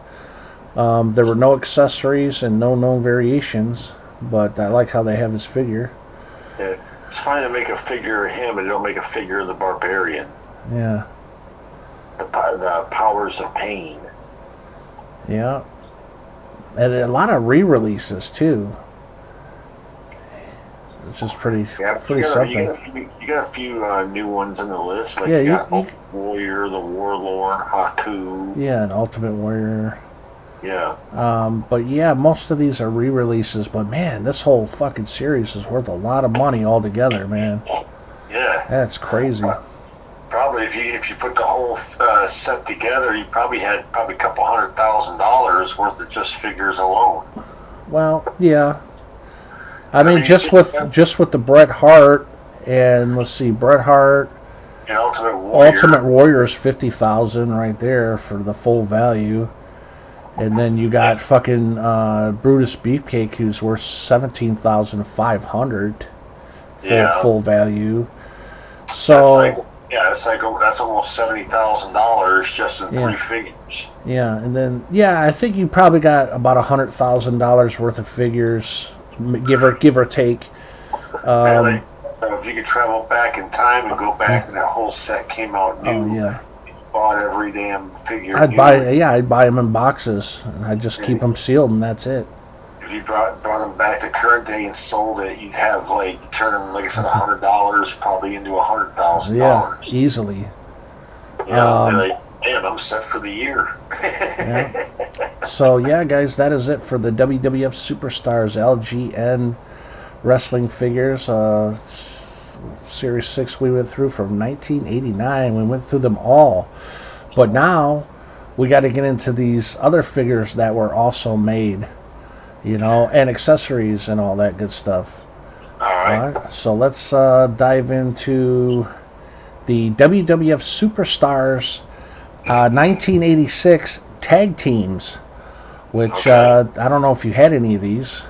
There were no accessories and no known variations, but I like how they have this figure. Yeah, it's fine to make a figure of him, but don't make a figure of the Barbarian. Yeah. The powers of pain. Yeah. And a lot of re-releases, too. It's just pretty something. You got a few new ones on the list. Like yeah, you got Warrior, the Warlord, Haku. Yeah, an Ultimate Warrior. Yeah. But yeah, most of these are re-releases. But man, this whole fucking series is worth a lot of money altogether, man. Yeah. That's crazy. Probably if you put the whole set together, you probably had a couple $100,000 worth of just figures alone. Well, yeah. I mean, just with the Bret Hart and let's see, Bret Hart. And Ultimate Warrior is $50,000 right there for the full value. And then you got fucking Brutus Beefcake, who's worth $17,500 full value. So that's almost $70,000 just in 3 figures. Yeah, and then I think you probably got about $100,000 worth of figures, give or take. If you could travel back in time and go back and that whole set came out new. Oh yeah. Bought every damn figure. I'd buy them in boxes, and I'd just keep them sealed, and that's it. If you brought them back to current day and sold it, you'd have turn them, like I said, $100 probably into $100,000. Yeah, easily. Yeah, damn, I'm set for the year. Yeah. So yeah, guys, that is it for the WWF Superstars LJN wrestling figures. Series 6 we went through from 1989. We went through them all. But now we got to get into these other figures that were also made, and accessories and all that good stuff. All right. So let's dive into the WWF Superstars 1986 tag teams, which I don't know if you had any of these,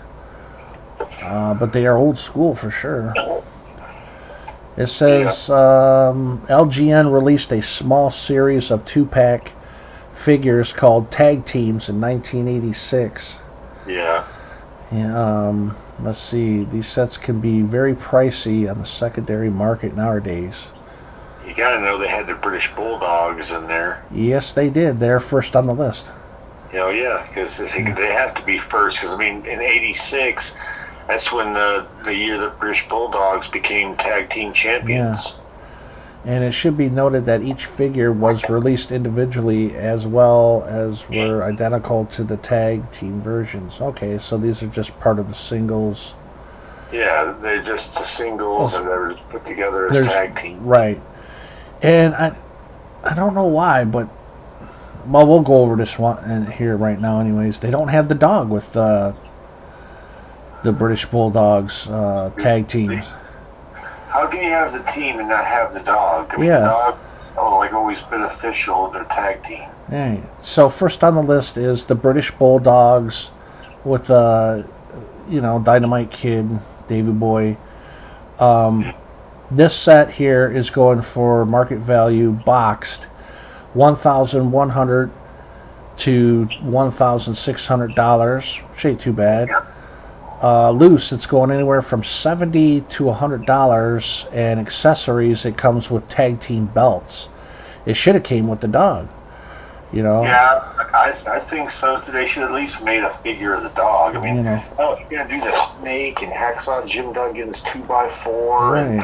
but they are old school for sure. It says LJN released a small series of 2-pack figures called Tag Teams in 1986. Yeah. Let's see. These sets can be very pricey on the secondary market nowadays. You gotta know they had the British Bulldogs in there. Yes, they did. They're first on the list. Oh yeah, because they have to be first. Because I mean, in '86. That's when the year the British Bulldogs became tag team champions. Yeah. And it should be noted that each figure was released individually as well as were identical to the tag team versions. Okay, so these are just part of the singles. Yeah, they're just the singles and they're put together as tag team. Right. And I don't know why, but we'll go over this one in here right now anyways. They don't have the dog with the British Bulldogs tag teams. How can you have the team and not have the dog? I mean, the dog, always beneficial of their tag team. Right. So first on the list is the British Bulldogs with Dynamite Kid, Davy Boy. This set here is going for market value boxed $1,100 to $1,600, which ain't too bad. Loose, it's going anywhere from $70 to $100, and accessories, it comes with tag team belts. It should have came with the dog, Yeah, I think so. They should at least made a figure of the dog. I mean, you're gonna do the Snake and Hacksaw Jim Duggan's 2x4 and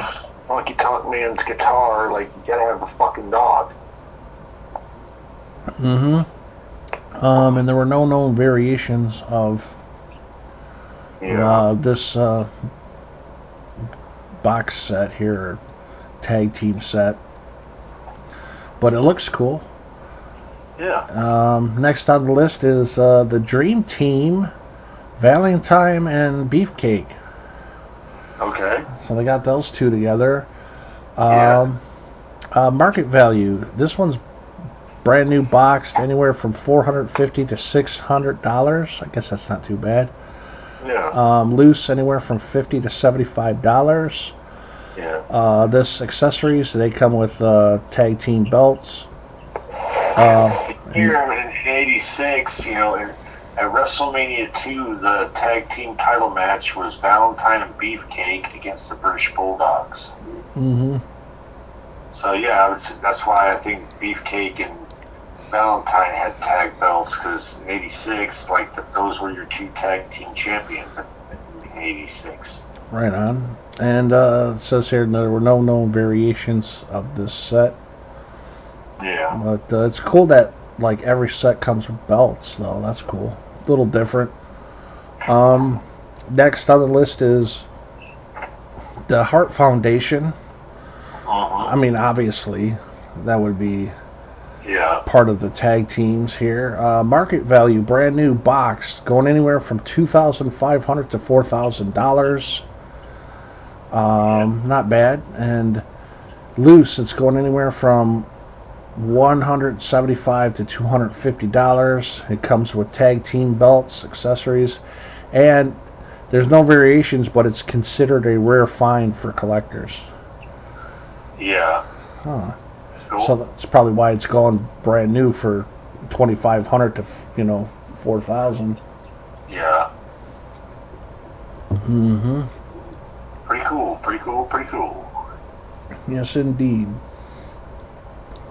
Honky Tonk Man's guitar. Like, you gotta have the fucking dog. And there were no known variations of this box set here, tag team set, but it looks cool. Yeah. Next on the list is the Dream Team, Valentine and Beefcake. Okay. So they got those two together. Market value. This one's brand new boxed, anywhere from $450 to $600. I guess that's not too bad. Yeah. Loose, anywhere from $50 to $75. This accessories, they come with tag team belts. Here in '86, at WrestleMania 2, the tag team title match was Valentine and Beefcake against the British Bulldogs. Mm-hmm. So yeah, that's why I think Beefcake and Valentine had tag belts, because in '86, those were your two tag team champions in '86. Right on. And it says here there were no known variations of this set. Yeah. But it's cool that every set comes with belts, though. That's cool. A little different. Next on the list is the Hart Foundation. I mean, obviously, that would be part of the tag teams here. Market value, brand new, boxed, going anywhere from $2,500 to $4,000. Not bad. And loose, it's going anywhere from $175 to $250. It comes with tag team belts, accessories, and there's no variations, but it's considered a rare find for collectors. Yeah. Huh. Cool. So that's probably why it's going brand new for $2,500 to $4,000. Yeah. Mm-hmm. Pretty cool. Pretty cool. Pretty cool. Yes, indeed.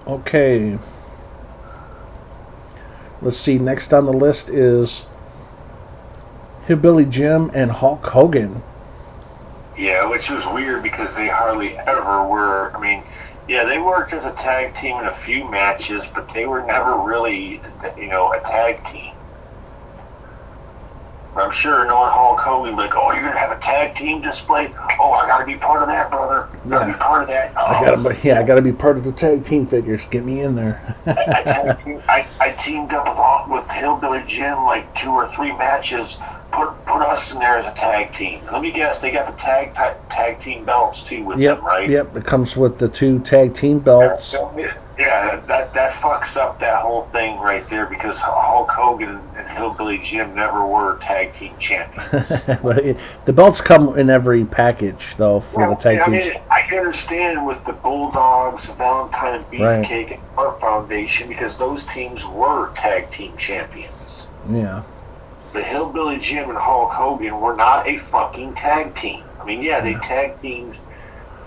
Okay. Let's see. Next on the list is Hillbilly Jim and Hulk Hogan. Yeah, which was weird because they hardly ever were. I mean, yeah, they worked as a tag team in a few matches, but they were never really, a tag team. I'm sure knowing Hulk Hogan, oh, you're gonna have a tag team display. Oh, I gotta be part of that, brother. Gotta be part of that. Oh. I gotta be part of the tag team figures. Get me in there. I teamed up with Hillbilly Jim 2 or 3 matches. Put us in there as a tag team. Let me guess, they got the tag team belts too with them, right? Yep, it comes with the 2 tag team belts. Yeah, that fucks up that whole thing right there, because Hulk Hogan and Hillbilly Jim never were tag team champions. The belts come in every package, though, for the tag teams. I mean, I can understand with the Bulldogs, Valentine and Beefcake, and our Foundation, because those teams were tag team champions. Yeah. But Hillbilly Jim and Hulk Hogan were not a fucking tag team. I mean, they tag teamed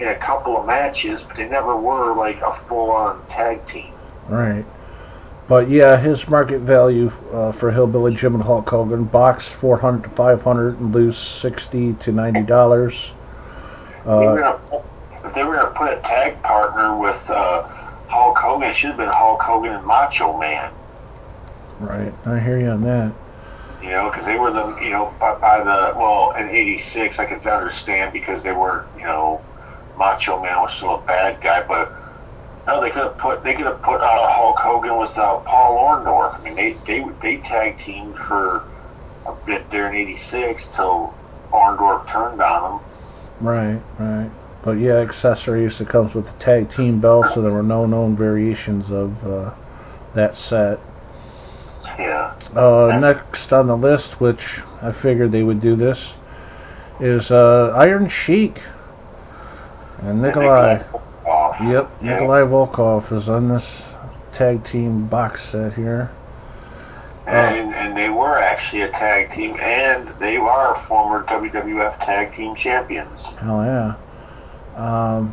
in a couple of matches, but they never were a full-on tag team. Right. But yeah, his market value for Hillbilly Jim and Hulk Hogan, box $400 to $500, and loose $60 to $90. If they were going to put a tag partner with Hulk Hogan, it should have been Hulk Hogan and Macho Man. Right, I hear you on that. Because they were in '86, I can understand, because they were, Macho Man was still a bad guy, but no, they could have put Hulk Hogan with Paul Orndorff. I mean, they tag teamed for a bit there in '86 till Orndorff turned on them. Right. But yeah, accessories that comes with the tag team belt, so there were no known variations of that set. Yeah. Next on the list, which I figured they would do this, is Iron Sheik and Nikolai. Yep, Nikolai Volkov is on this tag team box set here. And they were actually a tag team, and they are former WWF tag team champions. Hell yeah.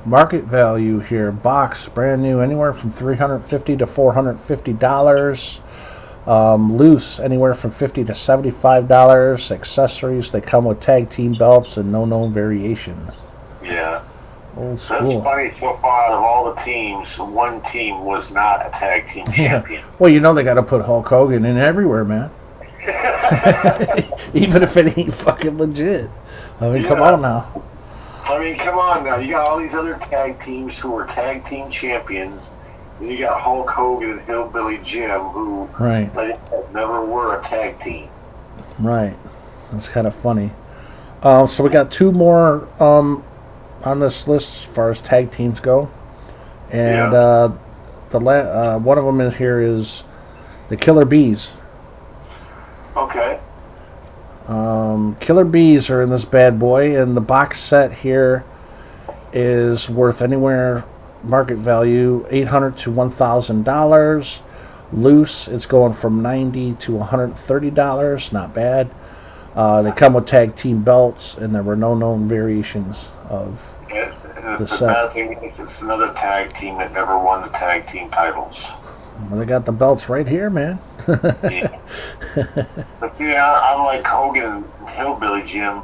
Market value here, box, brand new, anywhere from $350 to $450. Loose, anywhere from $50 to $75. Accessories, they come with tag team belts and no known variations. Yeah. Old school. That's funny. Football, out of all the teams, one team was not a tag team champion. Well, they got to put Hulk Hogan in everywhere, man. Even if it ain't fucking legit. I mean, come on now. You got all these other tag teams who were tag team champions. And you got Hulk Hogan and Hillbilly Jim, who never were a tag team. Right. That's kind of funny. So we got 2 more on this list as far as tag teams go. And one of them in here is the Killer Bees. Okay. Killer Bees are in this bad boy, and the box set here is worth anywhere market value $800 to $1,000. Loose, it's going from $90 to $130. Not bad. They come with tag team belts, and there were no known variations of the set. Bad thing is it's another tag team that never won the tag team titles. Well, they got the belts right here, man. Yeah. But yeah, unlike Hogan and Hillbilly Jim,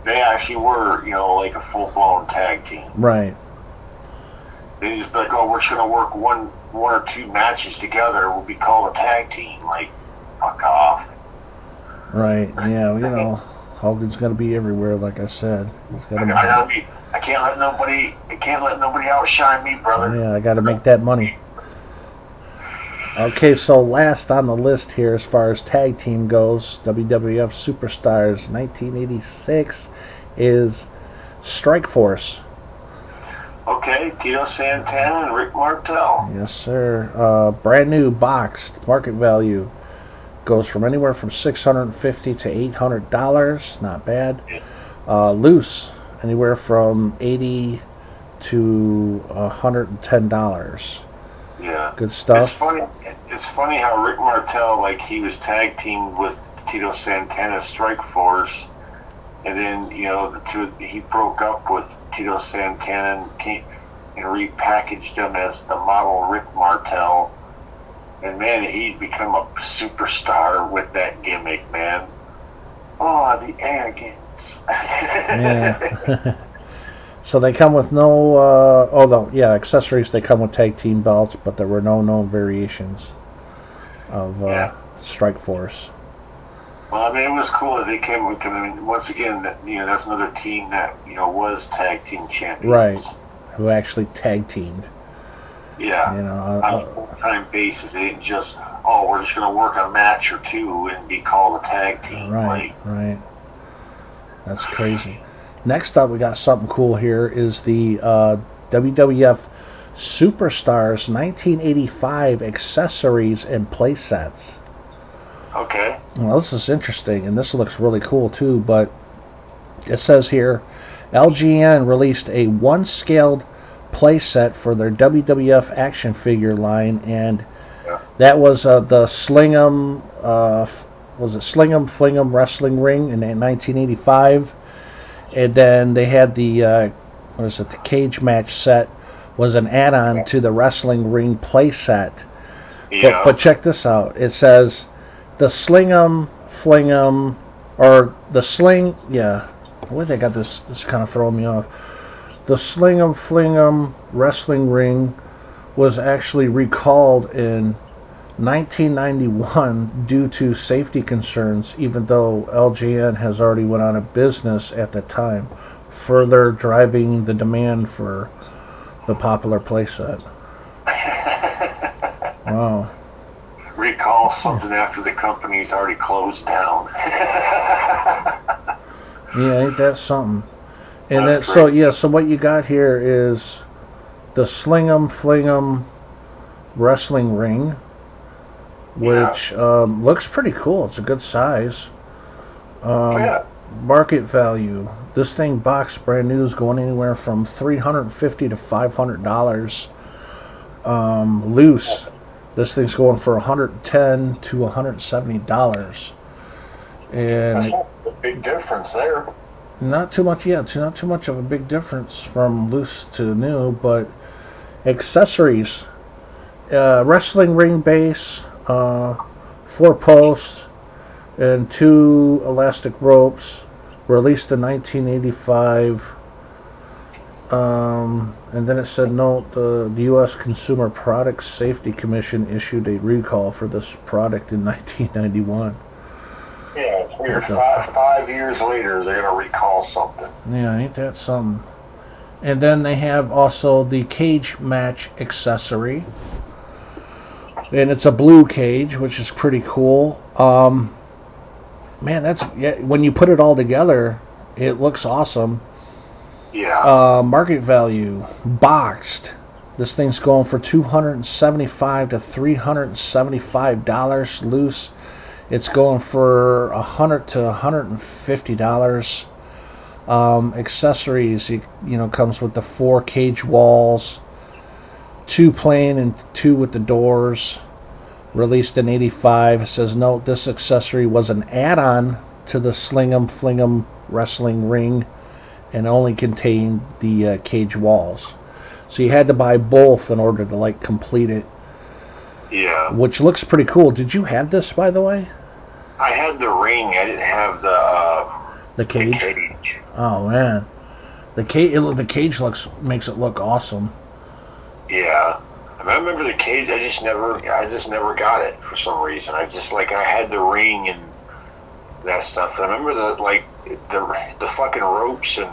they actually were, like a full-blown tag team. Right. They just be like, oh, we're just going to work one or two matches together. We'll be called a tag team. Like, fuck off. Right. Yeah. Hogan's going to be everywhere, like I said. I can't let nobody outshine me, brother. Yeah, I got to make that money. Okay, so last on the list here as far as tag team goes, WWF Superstars 1986 is Strike Force. Okay, Tito Santana and Rick Martel. Yes, sir. Brand new boxed market value goes from anywhere from $650 to $800. Not bad. Loose, anywhere from $80 to $110. Yeah. Good stuff. It's funny how Rick Martel, like, he was tag teamed with Tito Santana Strike Force, and then, he broke up with Tito Santana and repackaged him as the model Rick Martel. And, man, he'd become a superstar with that gimmick, man. Oh, the arrogance. Yeah. So they come with no, accessories. They come with tag team belts, but there were no known variations of Strike Force. Well, I mean, it was cool that they came with. I mean, once again, that's another team that was tag team champions. Right. Who actually tag teamed. Yeah. On a full-time basis. They didn't just, we're just going to work a match or two and be called a tag team. Right. That's crazy. Next up, we got something cool here. Is the WWF Superstars 1985 accessories and play sets. Okay. Well, this is interesting, and this looks really cool too. But it says here, LJN released a one-scaled play set for their WWF action figure line, and that was the Sling-'em. Was it Sling-'em Fling-'em Wrestling Ring in 1985? And then they had the the cage match set was an add-on to the wrestling ring play set. Yeah. But check this out. It says the Sling-'em Fling-'em, or the Sling. Yeah, the way they got this is kind of throwing me off. The Sling-'em Fling-'em wrestling ring was actually recalled in 1991 due to safety concerns, even though LJN has already went out of business at the time, further driving the demand for the popular playset. Wow. Recall something after the company's already closed down. Yeah, ain't that something? And so what you got here is the Sling-'em Fling-'em wrestling ring, which looks pretty cool. It's a good size. Market value. This thing boxed brand new is going anywhere from $350 to $500. Loose. This thing's going for $110 to $170. And that's a big difference there. Not too much, not too much of a big difference from loose to new, but accessories. Wrestling ring base, 4 posts, and 2 elastic ropes, released in 1985. And then it said, note, the U.S. Consumer Product Safety Commission issued a recall for this product in 1991. Yeah, it's weird. 5 years later, they're going to recall something. Yeah, ain't that something? And then they have also the cage match accessory. And it's a blue cage, which is pretty cool. Man, when you put it all together, it looks awesome. Yeah. Market value, boxed. This thing's going for $275 to $375. Loose, it's going for $100 to $150. Accessories, comes with the 4 cage walls, 2 plain and 2 with the doors. Released in '85. It says, note, this accessory was an add-on to the Sling 'em Fling 'em wrestling ring and only contained the cage walls. So you had to buy both in order to complete it. Yeah. Which looks pretty cool. Did you have this, by the way? I had the ring. I didn't have the cage. The cage. Oh man, the cage makes it look awesome. Yeah. I remember the cage. I just never got it for some reason. I had the ring and that stuff. And I remember the fucking ropes and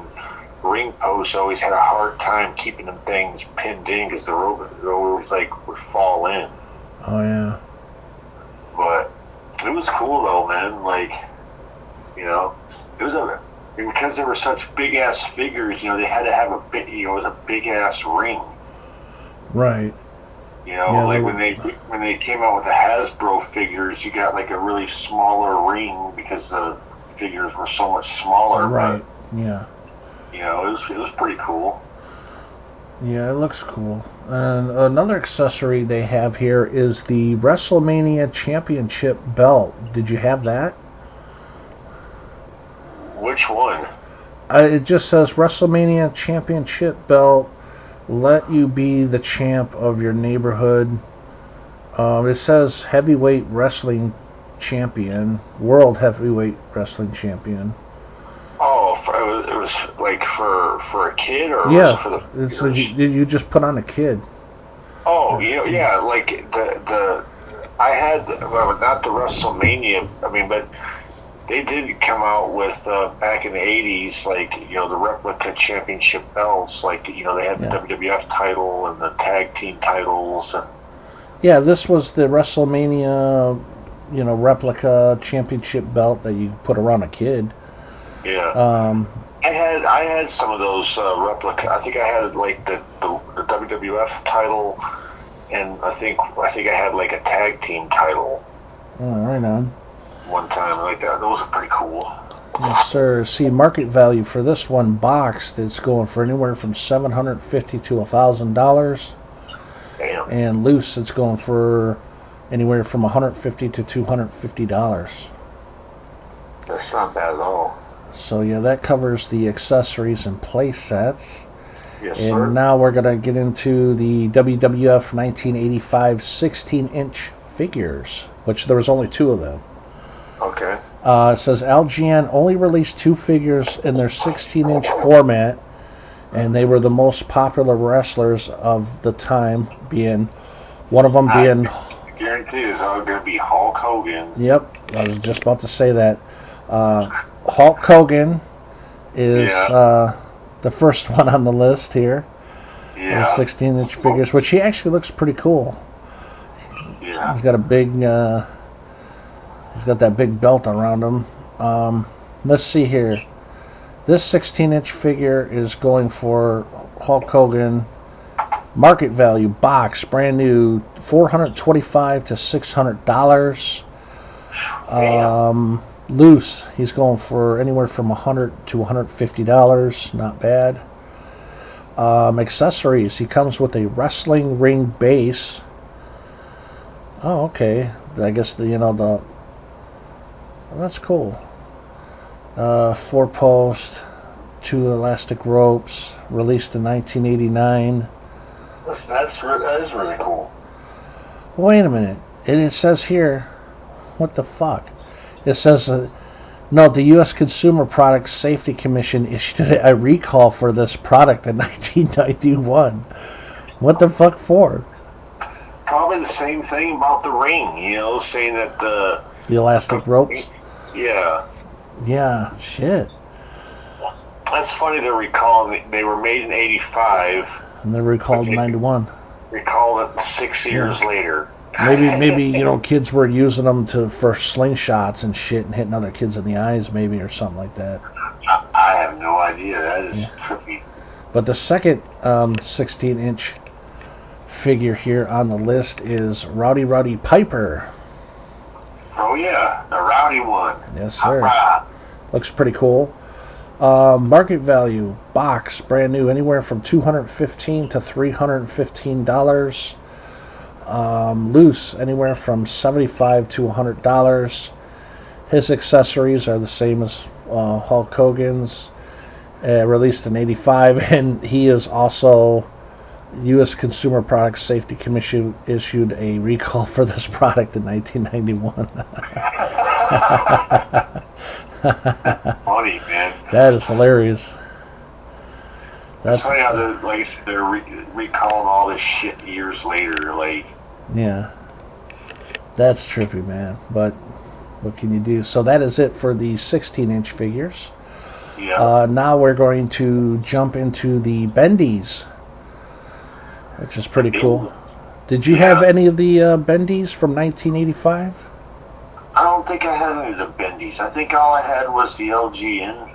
ring posts. Always had a hard time keeping them things pinned in because the rope always would fall in. Oh yeah. But it was cool though, man. It was because they were such big ass figures. They had to have it was a big ass ring. Right. When they came out with the Hasbro figures, you got a really smaller ring because the figures were so much smaller. Right. But, yeah. It was pretty cool. Yeah, it looks cool. And another accessory they have here is the WrestleMania Championship belt. Did you have that? Which one? It just says WrestleMania Championship belt. Let you be the champ of your neighborhood. It says heavyweight wrestling champion, world heavyweight wrestling champion. Oh, it was for a kid, or yeah, was it for the you just put on a kid. Oh, yeah, I had not the WrestleMania. I mean, but they did come out with back in the '80s, the replica championship belts. They had the WWF title and the tag team titles. And yeah, this was the WrestleMania, replica championship belt that you put around a kid. Yeah. I had some of those replica. I think I had the WWF title, and I think I had a tag team title. Oh, right on. One time like that. Those are pretty cool. Yes, sir. See, market value for this one boxed, it's going for anywhere from $750 to $1,000. Damn. And loose, it's going for anywhere from $150 to $250. That's not bad at all. So yeah, that covers the accessories and play sets. Yes, and sir. Now we're going to get into the WWF 1985 16-inch figures, which there was only 2 of them. Okay. It says LJN only released 2 figures in their 16-inch format, and they were the most popular wrestlers of the time, one of them being... I guarantee it's all going to be Hulk Hogan. Yep, I was just about to say that. Hulk Hogan is the first one on the list here. Yeah. 16-inch figures, which he actually looks pretty cool. Yeah. He's got a big... he's got that big belt around him. Let's see here. This 16-inch figure is going for Hulk Hogan. Market value, box, brand new, $425 to $600. Loose, he's going for anywhere from $100 to $150. Not bad. Accessories, he comes with a wrestling ring base. Oh, okay. I guess well, that's cool. 4-post, 2 elastic ropes, released in 1989. That is really cool. Wait a minute. It says here, what the fuck? It says, no, the U.S. Consumer Product Safety Commission issued a recall for this product in 1991. What the fuck for? Probably the same thing about the ring, saying that the elastic ropes? Yeah. Yeah, shit. That's funny they're recalling. They were made in '85. And they're recalled in 91. Recalled it 6 years later. Maybe kids were using them for slingshots and shit and hitting other kids in the eyes, maybe, or something like that. I have no idea. That is trippy. But the second 16-inch figure here on the list is Rowdy Piper. Oh yeah, the rowdy one. Yes, sir. Looks pretty cool. Market value box brand new anywhere from $215 to $315. Loose anywhere from $75 to $100. His accessories are the same as Hulk Hogan's. Released in '85, and he is also U.S. Consumer Product Safety Commission issued a recall for this product in 1991. Funny, man. That is hilarious. That's funny how they're, like I said, they're recalling all this shit years later. Like, yeah, that's trippy, man. But what can you do? So that is it for the 16-inch figures. yeah. Now we're going to jump into the bendies, which is pretty cool. Did you have any of the bendies from 1985? I don't think I had any of the bendies. I think all I had was the LJN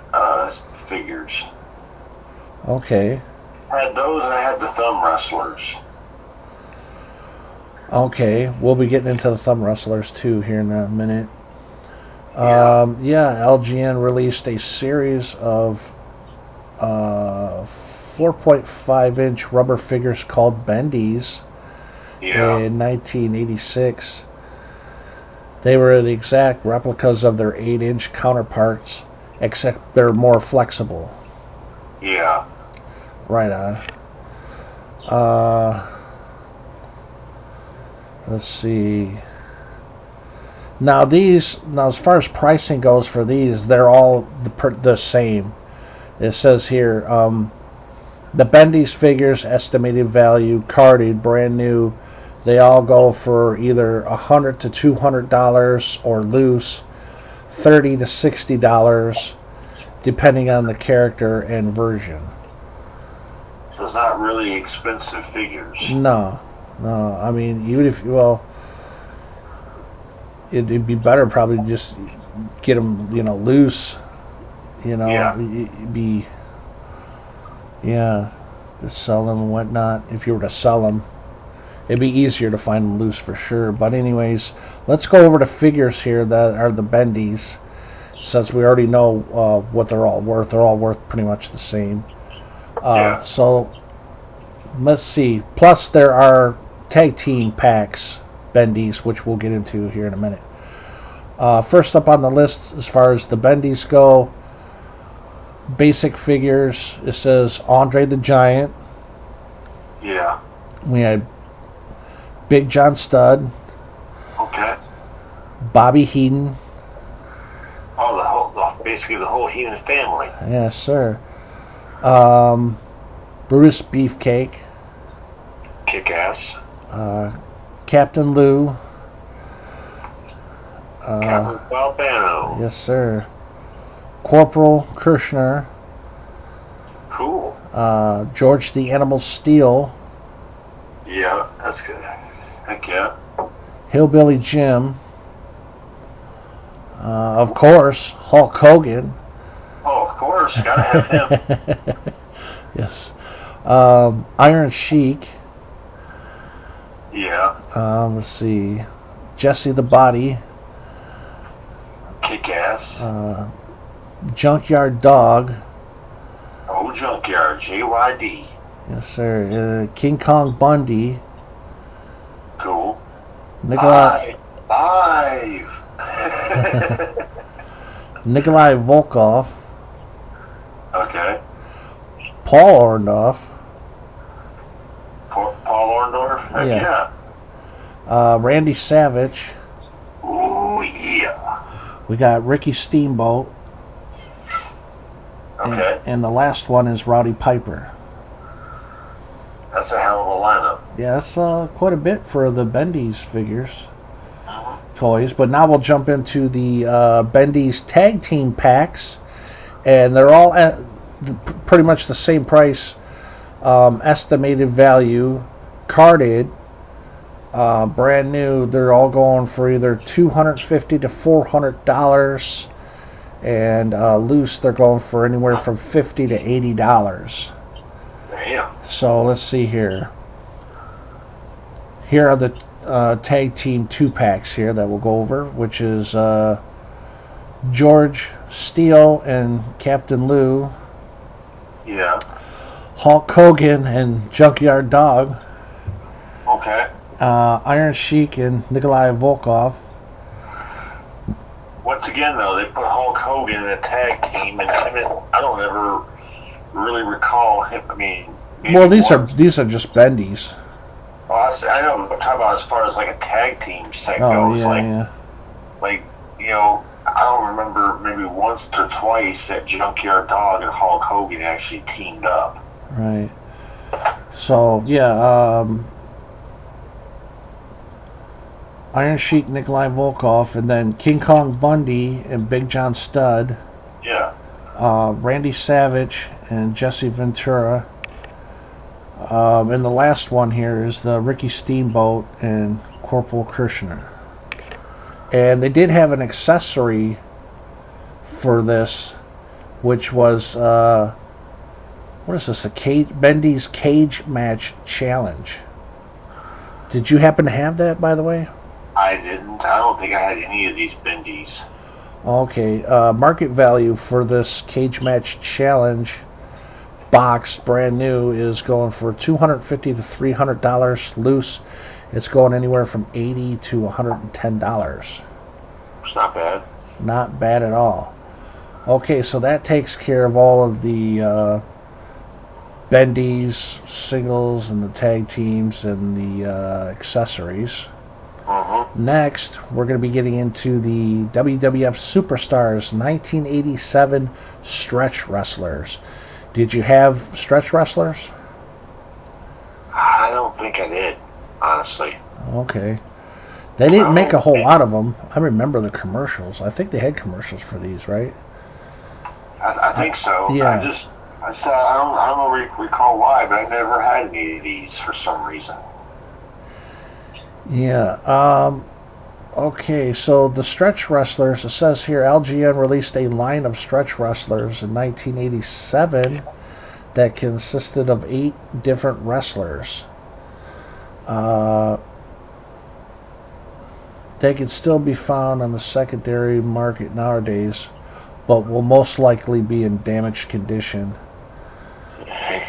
figures. Okay. I had those, and I had the thumb wrestlers. Okay, we'll be getting into the thumb wrestlers too here in a minute. Yeah. LGN released a series of 4.5-inch rubber figures called bendies in 1986. They were the exact replicas of their 8-inch counterparts, except they're more flexible. Yeah. Right on. Let's see. Now as far as pricing goes for these, they're all the same. It says here, the bendies figures estimated value carded brand new. They all go for either $100 to $200 or loose, $30 to $60, depending on the character and version. So it's not really expensive figures. No. I mean, even if it'd be better probably just get them, loose. It'd be to sell them and whatnot. If you were to sell them, it'd be easier to find them loose for sure. But anyways, let's go over the figures here that are the bendies, since we already know what they're all worth. They're all worth pretty much the same. So let's see. Plus there are tag team packs bendies, which we'll get into here in a minute. First up on the list, as far as the bendies go, basic figures. It says Andre the Giant. Yeah. We had Big John Studd. Okay. Bobby Heenan. Oh, basically the whole Heenan family. Yes, sir. Brutus Beefcake. Kick-ass. Captain Lou. Captain Albano. Yes, sir. Corporal Kirshner. Cool. George the Animal Steel. Yeah, that's good. Heck yeah. Hillbilly Jim. Of course, Hulk Hogan. Oh, of course. Gotta have him. Yes. Iron Sheik. Yeah. Let's see. Jesse the Body. Kick-ass. Junkyard Dog. Oh, Junkyard. JYD. Yes, sir. King Kong Bundy. Cool. Nikolai Live. Nikolai Volkov. Okay. Paul Orndorff. Paul Orndorff? Heck Yeah. yeah. Randy Savage. Ooh, yeah. We got Ricky Steamboat. Okay. And the last one is Rowdy Piper. That's a hell of a lineup. Yeah, that's quite a bit for the Bendy's figures. Toys. But now we'll jump into the Bendy's tag team packs. And they're all at pretty much the same price. Estimated value. Carded. Brand new. They're all going for either $250 to $400. And loose, they're going for anywhere from $50 to $80. Damn. So let's see here. Here are the tag team 2-packs here that we'll go over, which is George Steel and Captain Lou. Yeah. Hulk Hogan and Junkyard Dog. Okay. Iron Sheik and Nikolai Volkov. Once again, though, they put Hulk Hogan in a tag team, and I don't ever really recall him. I mean, Well, these are just bendies. Well, I know. I'm talking about as far as like a tag team set goes. Like you know, I don't remember maybe once or twice that Junkyard Dog and Hulk Hogan actually teamed up. Right. So yeah, Iron Sheik, Nikolai Volkov, and then King Kong Bundy and Big John Studd. Yeah. Randy Savage and Jesse Ventura. And the last one here is the Ricky Steamboat and Corporal Kirshner. And they did have an accessory for this, which was what is this? Bendy's Cage Match Challenge. Did you happen to have that, by the way? I didn't. I don't think I had any of these bendies. Okay. Market value for this Cage Match Challenge box, brand new, is going for $250 to $300 loose. It's going anywhere from $80 to $110. It's not bad. Not bad at all. Okay, so that takes care of all of the bendies, singles, and the tag teams, and the accessories. Next, we're going to be getting into the WWF Superstars 1987 Stretch Wrestlers. Did you have stretch wrestlers? I don't think I did, honestly. Okay. They didn't make a whole lot of them. I remember the commercials. I think they had commercials for these, right? I think so. Yeah. I don't recall why, but I never had any of these for some reason. Yeah. Okay, so the stretch wrestlers, it says here LJN released a line of stretch wrestlers in 1987 that consisted of 8 different wrestlers. They can still be found on the secondary market nowadays, but will most likely be in damaged condition.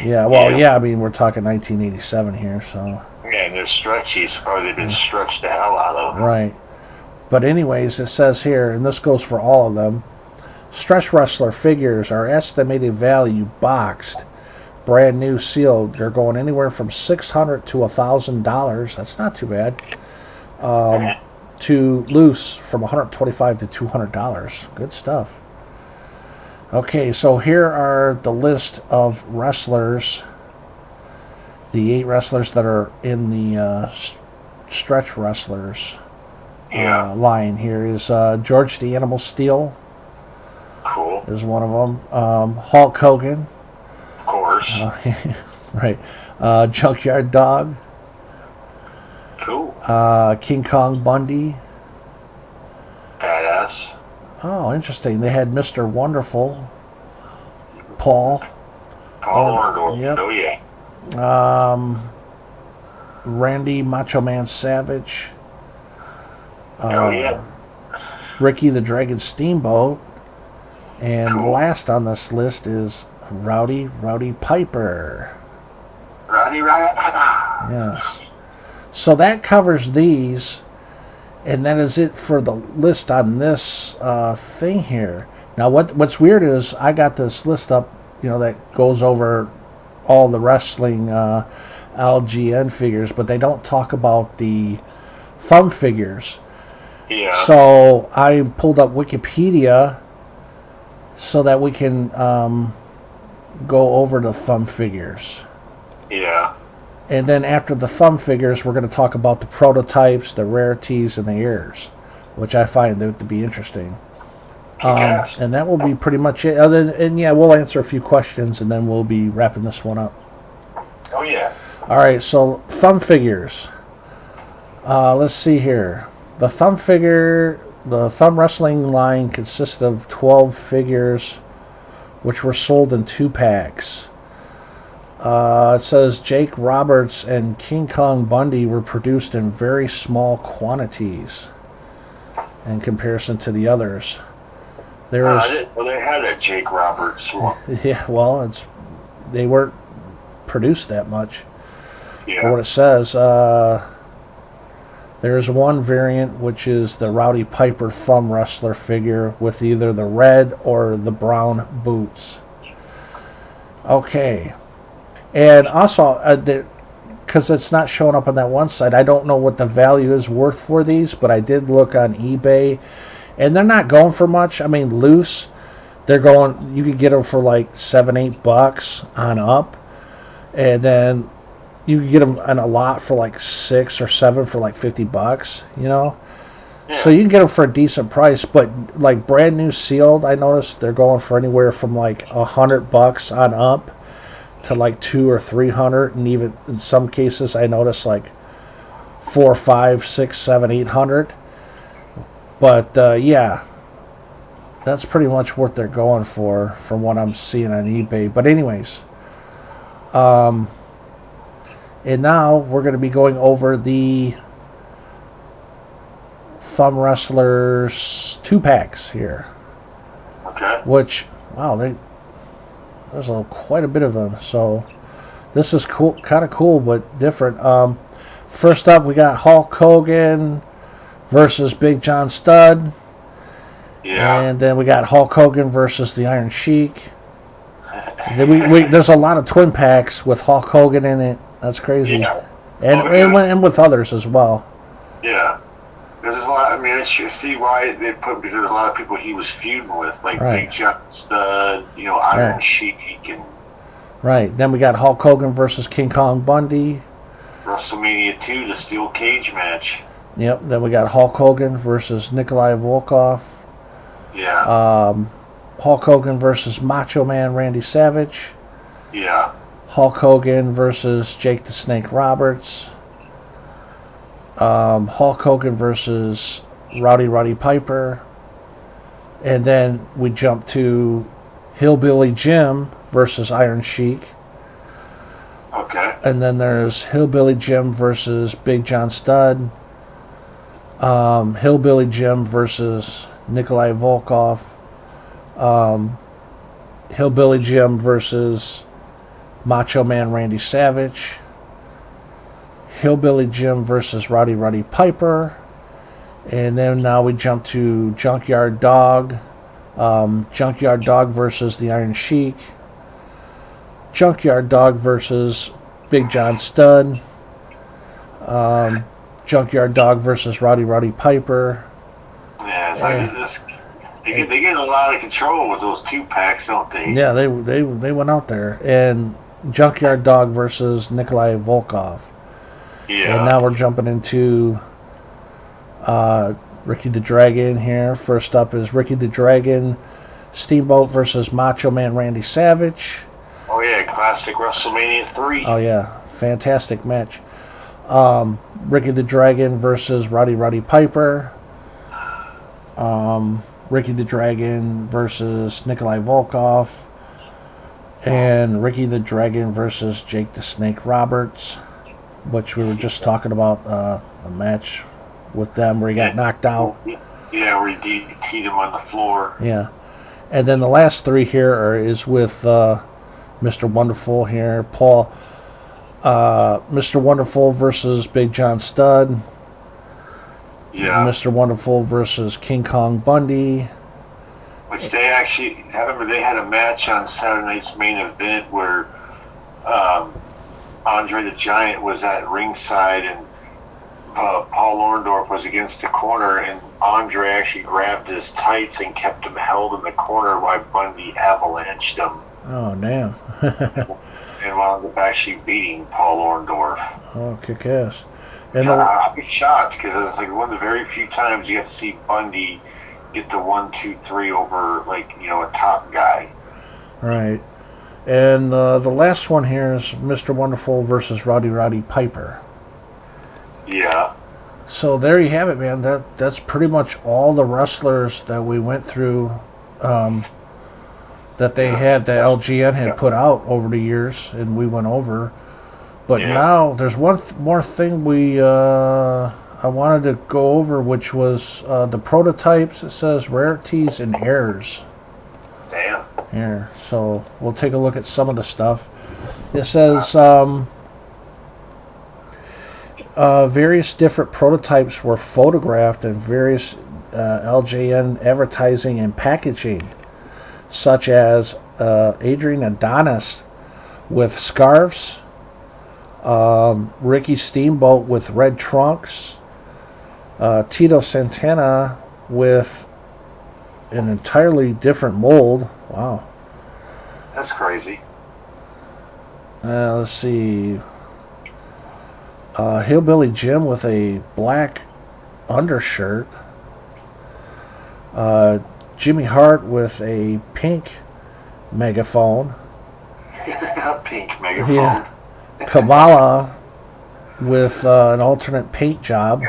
Yeah, well, yeah, I mean, we're talking 1987 here, so... Yeah, and they're stretchy, so probably they've been stretched the hell out of. Right. But anyways, it says here, and this goes for all of them, stretch wrestler figures are estimated value boxed, brand new sealed. They're going anywhere from $600 to $1,000. That's not too bad. To loose from $125 to $200. Good stuff. Okay, so here are the list of wrestlers. The 8 wrestlers that are in the stretch wrestlers line here is George the Animal Steel. Cool. Is one of them. Hulk Hogan. Of course. Right. Junkyard Dog. Cool. King Kong Bundy. Badass. Oh, interesting. They had Mr. Wonderful. Paul. Orndorff. Yep. Oh, yeah. Randy Macho Man Savage. Oh, yeah. Ricky the Dragon Steamboat. And Cool. last on this list is Rowdy Piper. Rowdy Piper. Yes. So that covers these, and that is it for the list on this thing here. Now, what's weird is I got this list up, that goes over all the wrestling LJN figures, but they don't talk about the thumb figures. Yeah. So I pulled up Wikipedia so that we can go over the thumb figures. Yeah. And then after the thumb figures, we're going to talk about the prototypes, the rarities, and the ears, which I find to be interesting. And that will be pretty much it. We'll answer a few questions, and then we'll be wrapping this one up. Oh, yeah. All right, so thumb figures. Let's see here. The thumb wrestling line consisted of 12 figures, which were sold in 2 packs. It says Jake Roberts and King Kong Bundy were produced in very small quantities in comparison to the others. There's, Well, they had a Jake Roberts one. yeah, well, they weren't produced that much for what Yeah. it says. There's one variant which is the Rowdy Piper thumb wrestler figure with either the red or the brown boots. Okay, and also because it's not showing up on that one site, I don't know what the value is worth for these, but I did look on eBay, and they're not going for much. I mean, loose, they're going. You could get them for like $7-8 on up, and then you can get them in a lot for like 6 or 7 for like $50. You know, Yeah. so you can get them for a decent price. But like brand new sealed, I noticed they're going for anywhere from like $100 on up to like 200 or 300, and even in some cases I noticed like 4, 5, 6, 7, 800. But yeah, that's pretty much what they're going for from what I'm seeing on eBay. But anyways, and now we're going to be going over the Thumb Wrestlers 2-packs here, Okay. which, wow, there's quite a bit of them. So this is cool, kind of cool, but different. First up, we got Hulk Hogan versus Big John Studd. Yeah. And then we got Hulk Hogan versus the Iron Sheik. Then there's a lot of twin packs with Hulk Hogan in it. That's crazy. Yeah. And, Oh, yeah. and with others as well. Yeah. There's a lot. I mean, I see why they put, because there's a lot of people he was feuding with, like Right. Big John Studd, Iron Right. Sheik, and Right. Then we got Hulk Hogan versus King Kong Bundy. WrestleMania 2, the steel cage match. Yep. Then we got Hulk Hogan versus Nikolai Volkov. Yeah. Hulk Hogan versus Macho Man Randy Savage. Yeah. Hulk Hogan versus Jake the Snake Roberts. Hulk Hogan versus Rowdy Piper. And then we jump to Hillbilly Jim versus Iron Sheik. Okay. And then there's Hillbilly Jim versus Big John Studd. Hillbilly Jim versus Nikolai Volkov. Hillbilly Jim versus Macho Man Randy Savage. Hillbilly Jim versus Rowdy Piper. And then now we jump to Junkyard Dog. Junkyard Dog versus the Iron Sheik. Junkyard Dog versus Big John Studd. Junkyard Dog versus Rowdy Piper. Yeah, it's like this. They get a lot of control with those 2-packs, don't they? Yeah, they went out there. And Junkyard Dog versus Nikolai Volkov. Yeah. And now we're jumping into Ricky the Dragon here. First up is Ricky the Dragon Steamboat versus Macho Man Randy Savage. Oh yeah, classic WrestleMania 3. Oh yeah, fantastic match. Ricky the Dragon versus Rowdy Piper. Ricky the Dragon versus Nikolai Volkov. And Ricky the Dragon versus Jake the Snake Roberts, which we were just talking about a match with them where he got knocked out. Yeah, where he DDT'd him on the floor. Yeah. And then the last three here is with Mr. Wonderful here. Mr. Wonderful versus Big John Studd. Yeah. Mr. Wonderful versus King Kong Bundy. Which they actually, I remember they had a match on Saturday night's main event where Andre the Giant was at ringside and Paul Orndorff was against the corner, and Andre actually grabbed his tights and kept him held in the corner while Bundy avalanched him. Oh, damn. And wound up actually beating Paul Orndorff. Oh, kick ass. And I'll be shocked because it's like one of the very few times you get to see Bundy get the 1, 2, 3 over a top guy. right. And the last one here is Mr. Wonderful versus Rowdy Piper. Yeah. So there you have it, man. That's pretty much all the wrestlers that we went through that they had, that LJN had put out over the years, and we went over. But now there's one more thing I I wanted to go over, which was the prototypes. It says rarities and errors. Damn. Here, so we'll take a look at some of the stuff. It says various different prototypes were photographed in various LJN advertising and packaging, such as Adrian Adonis with scarves, Ricky Steamboat with red trunks, Tito Santana with an entirely different mold. Wow. That's crazy. Let's see. Hillbilly Jim with a black undershirt. Jimmy Hart with a pink megaphone. Pink megaphone. Yeah. Kabbalah with an alternate paint job.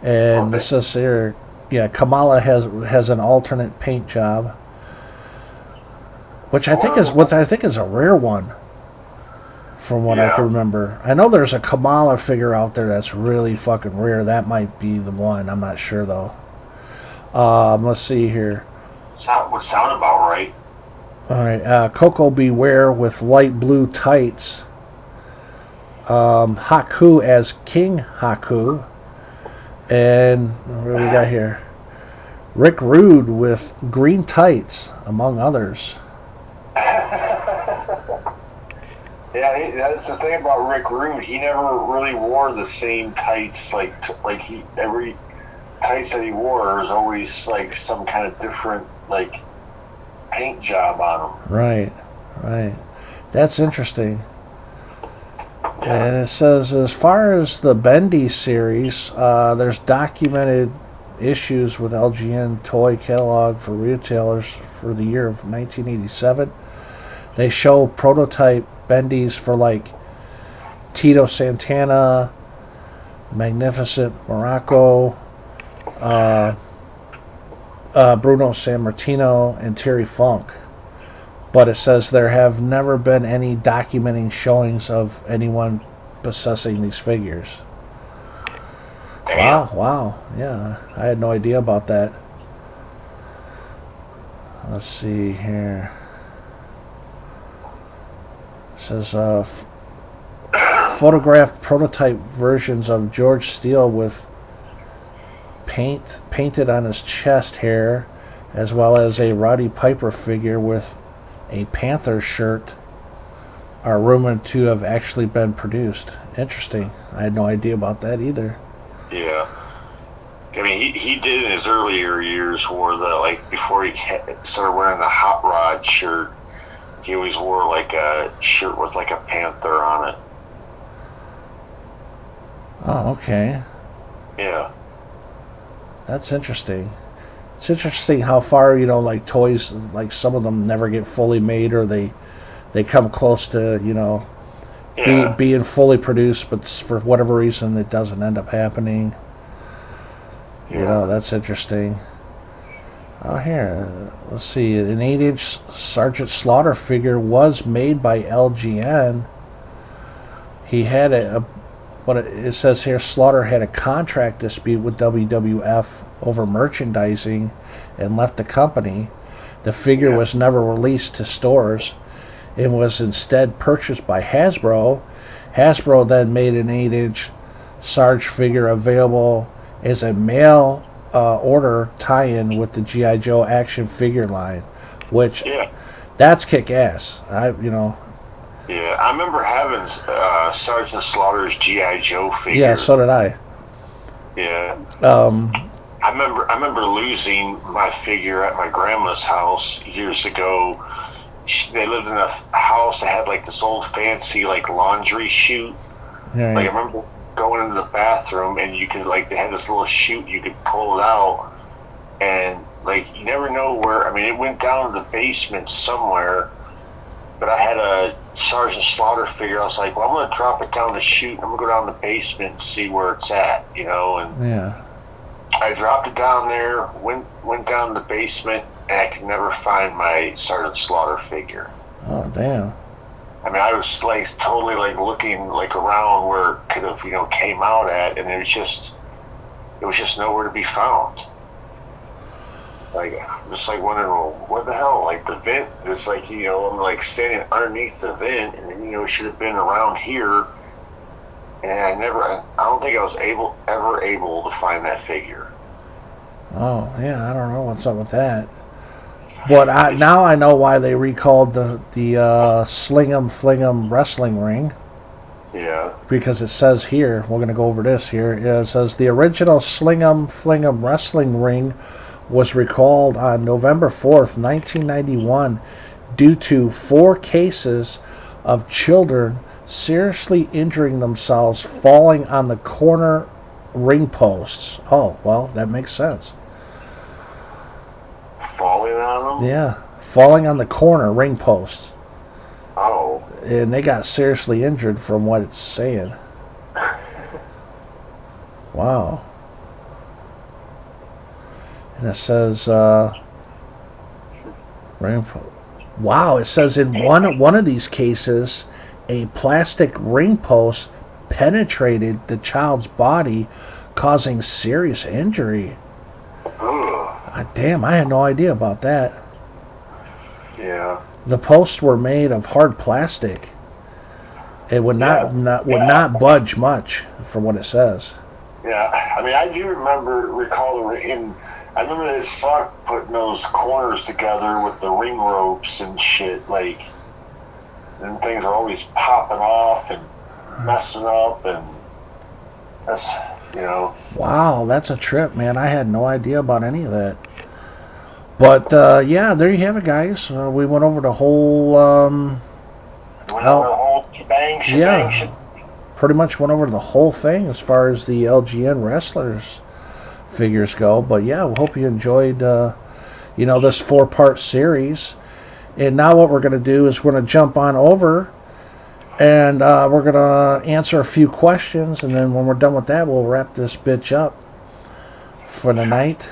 And this says here, yeah, Kamala has an alternate paint job, which I think is a rare one, from what I can remember. I know there's a Kamala figure out there that's really fucking rare. That might be the one. I'm not sure though. Let's see here. Would sound about right. All right, Coco Beware with light blue tights. Haku as King Haku. And what do we got here? Rick Rude with green tights, among others. Yeah, that's the thing about Rick Rude. He never really wore the same tights. Every tights that he wore was always like some kind of different like paint job on them. Right. That's interesting. And it says, as far as the Bendy series, there's documented issues with LGN toy catalog for retailers for the year of 1987. They show prototype Bendies for like Tito Santana, Magnificent Morocco, Bruno Sammartino, and Terry Funk. But it says there have never been any documenting showings of anyone possessing these figures. Wow. Yeah, I had no idea about that. Let's see here. It says photographed prototype versions of George Steele with painted on his chest hair, as well as a Roddy Piper figure with a Panther shirt, are rumored to have actually been produced. Interesting. I had no idea about that either. Yeah. I mean, he did in his earlier years wore before he started wearing the Hot Rod shirt, he always wore like a shirt with like a panther on it. Oh, okay. Yeah. That's interesting. It's interesting how far, like toys, like some of them never get fully made, or they come close to, being fully produced, but for whatever reason it doesn't end up happening. Yeah. That's interesting. Oh, here, let's see. An 8-inch Sergeant Slaughter figure was made by LGN. He had it says here, Slaughter had a contract dispute with WWF over merchandising and left the company. The figure was never released to stores and was instead purchased by Hasbro. Hasbro then made an 8-inch Sarge figure available as a mail order tie-in with the G.I. Joe action figure line, which that's kick-ass. Yeah, I remember having Sergeant Slaughter's G.I. Joe figure. Yeah, so did I. Yeah. I remember losing my figure at my grandma's house years ago. They lived in a house that had like this old fancy like laundry chute. Right. Like I remember going into the bathroom and you could they had this little chute, you could pull it out, and like you never know where. I mean, it went down to the basement somewhere. But I had a Sergeant Slaughter figure. I was like, well, I'm going to drop it down the chute. I'm going to go down the basement and see where it's at, and yeah. I dropped it down there, went down the basement, and I could never find my Sergeant Slaughter figure. Oh, damn. I mean, I was like totally like looking like around where it could have, came out at, and it was just nowhere to be found. Like, I'm just like wondering, well, what the hell? Like the vent is like, I'm like standing underneath the vent, and it should have been around here. And I don't think I was ever able to find that figure. Oh, yeah, I don't know what's up with that. But now I know why they recalled the Sling'em Fling'em wrestling ring. Yeah. Because it says here, we're going to go over this here. It says the original Sling'em Fling'em wrestling ring was recalled on November 4th, 1991, due to 4 cases of children seriously injuring themselves falling on the corner ring posts. Oh, well, that makes sense. Falling on them? Yeah, falling on the corner ring posts. Oh. And they got seriously injured from what it's saying. Wow. And it says, wow, it says in one of these cases, a plastic ring post penetrated the child's body, causing serious injury. Damn, I had no idea about that. Yeah. The posts were made of hard plastic. It would not budge much, from what it says. Yeah, I mean, I do recall I remember this suck putting those corners together with the ring ropes and shit. Like, them things are always popping off and messing up, and that's, Wow, that's a trip, man. I had no idea about any of that. But, yeah, there you have it, guys. We went over the whole, shebang. Yeah, pretty much went over the whole thing as far as the LJN wrestlers figures go. But, yeah, we hope you enjoyed, this 4-part series. And now what we're going to do is we're going to jump on over and we're going to answer a few questions. And then when we're done with that, we'll wrap this bitch up for the night.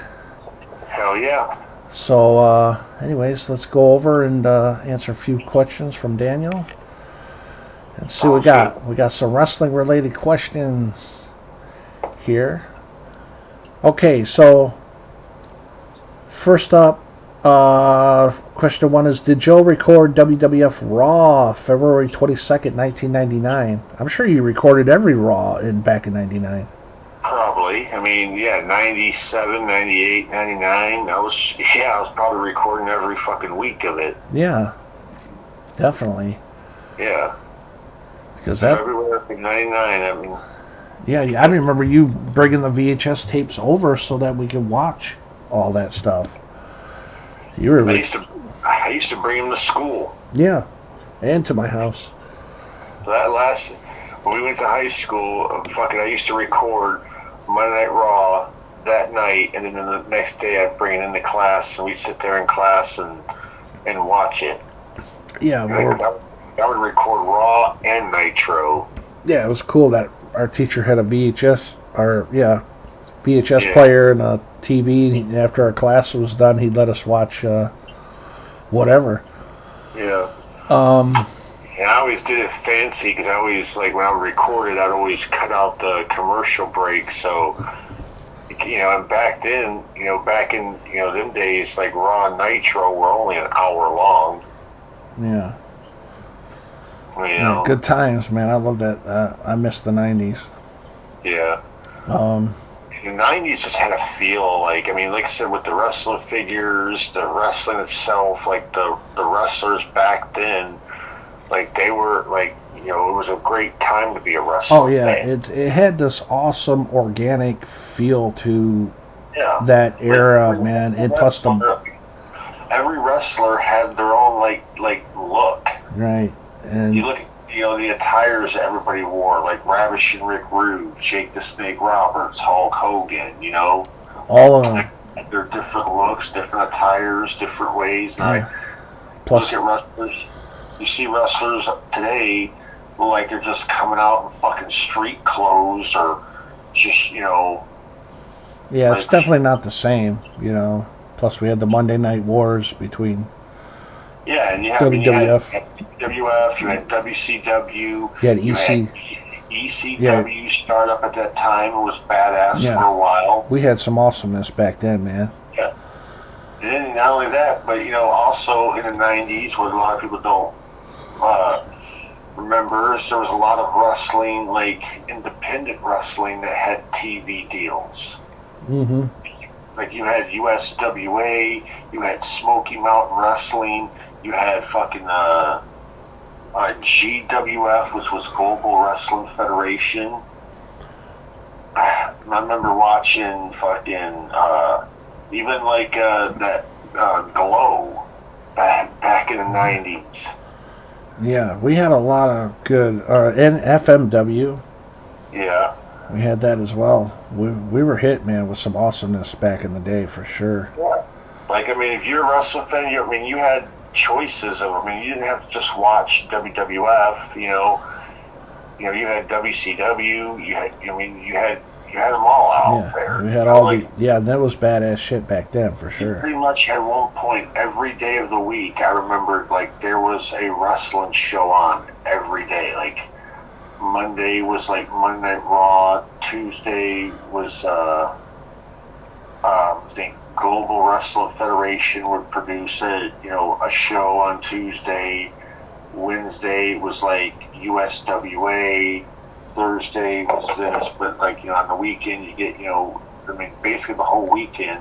Hell yeah. So, anyways, let's go over and answer a few questions from Daniel. Let's see what we got. We got some wrestling-related questions here. Okay, so first up, question 1 is, did Joe record WWF Raw February 22nd, 1999? I'm sure you recorded every Raw back in 99. Probably. I mean, yeah, 97, 98, 99. I was probably recording every fucking week of it. Yeah, definitely. Yeah. Because that February 99, I mean. Yeah, I remember you bringing the VHS tapes over so that we could watch all that stuff. You were. I used to bring them to school. Yeah, and to my house. When we went to high school, I used to record Monday Night Raw that night, and then the next day I'd bring it into class, and we'd sit there in class and watch it. Yeah, I would record Raw and Nitro. Yeah, it was cool that our teacher had a VHS player and a TV, and after our class was done, he'd let us watch whatever. Yeah. And I always did it fancy because I always, like, when I would record it, I'd always cut out the commercial break. So, and back then, back in, them days, like Raw and Nitro were only an hour long. Yeah. Yeah, good times, man. I love that. I miss the 90s. Yeah. The 90s just had a feel, like I said, with the wrestling figures, the wrestling itself, like the wrestlers back then, like they were, like, it was a great time to be a wrestler. Oh, yeah. It had this awesome organic feel to that era, man. And plus every wrestler had their own, like look. Right. And you look at, the attires that everybody wore, like Ravishing Rick Rude, Jake the Snake Roberts, Hulk Hogan, all of them. They're different looks, different attires, different ways. And Plus, look at wrestlers. You see wrestlers today look like they're just coming out in fucking street clothes, or just, yeah, it's definitely not the same, Plus, we had the Monday Night Wars between, Yeah, and you had WWF. WWF, you had WCW, You had you had EC. Yeah, ECW start up at that time. It was badass for yeah. a while. We had some awesomeness back then, man. Yeah. And then not only that, but also in the '90s, what a lot of people don't uh, remember is there was a lot of wrestling, like independent wrestling, that had TV deals. Mm-hmm. Like you had USWA, you had Smoky Mountain Wrestling, you had fucking GWF, which was Global Wrestling Federation. I remember watching fucking even like that Glow back in the '90s. Yeah, we had a lot of good. And FMW. Yeah. We had that as well. We were hit, man, with some awesomeness back in the day for sure. Yeah. Like, I mean, if you're a wrestling fan, you had choices of. I mean, you didn't have to just watch WWF. You had WCW. You had them all out there. We had that was badass shit back then for You sure. pretty much had one point every day of the week. I remember, like, there was a wrestling show on every day. Like, Monday was like Monday Night Raw. Tuesday was I think Global Wrestling Federation would produce a show on Tuesday. Wednesday was like USWA. Thursday was this, but like on the weekend you get basically the whole weekend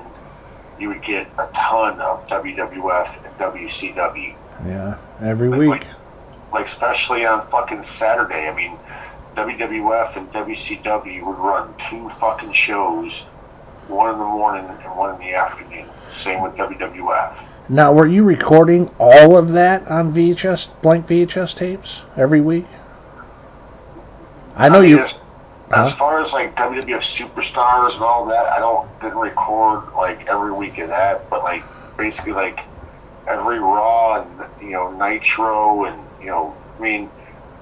you would get a ton of WWF and WCW. Yeah, every week. Like especially on fucking Saturday. I mean, WWF and WCW would run 2 fucking shows, one in the morning and one in the afternoon. Same with WWF. Now, were you recording all of that on blank VHS tapes every week? I know you. As far as like WWF Superstars and all that, didn't record like every week of that, but like basically like every Raw and Nitro and I mean,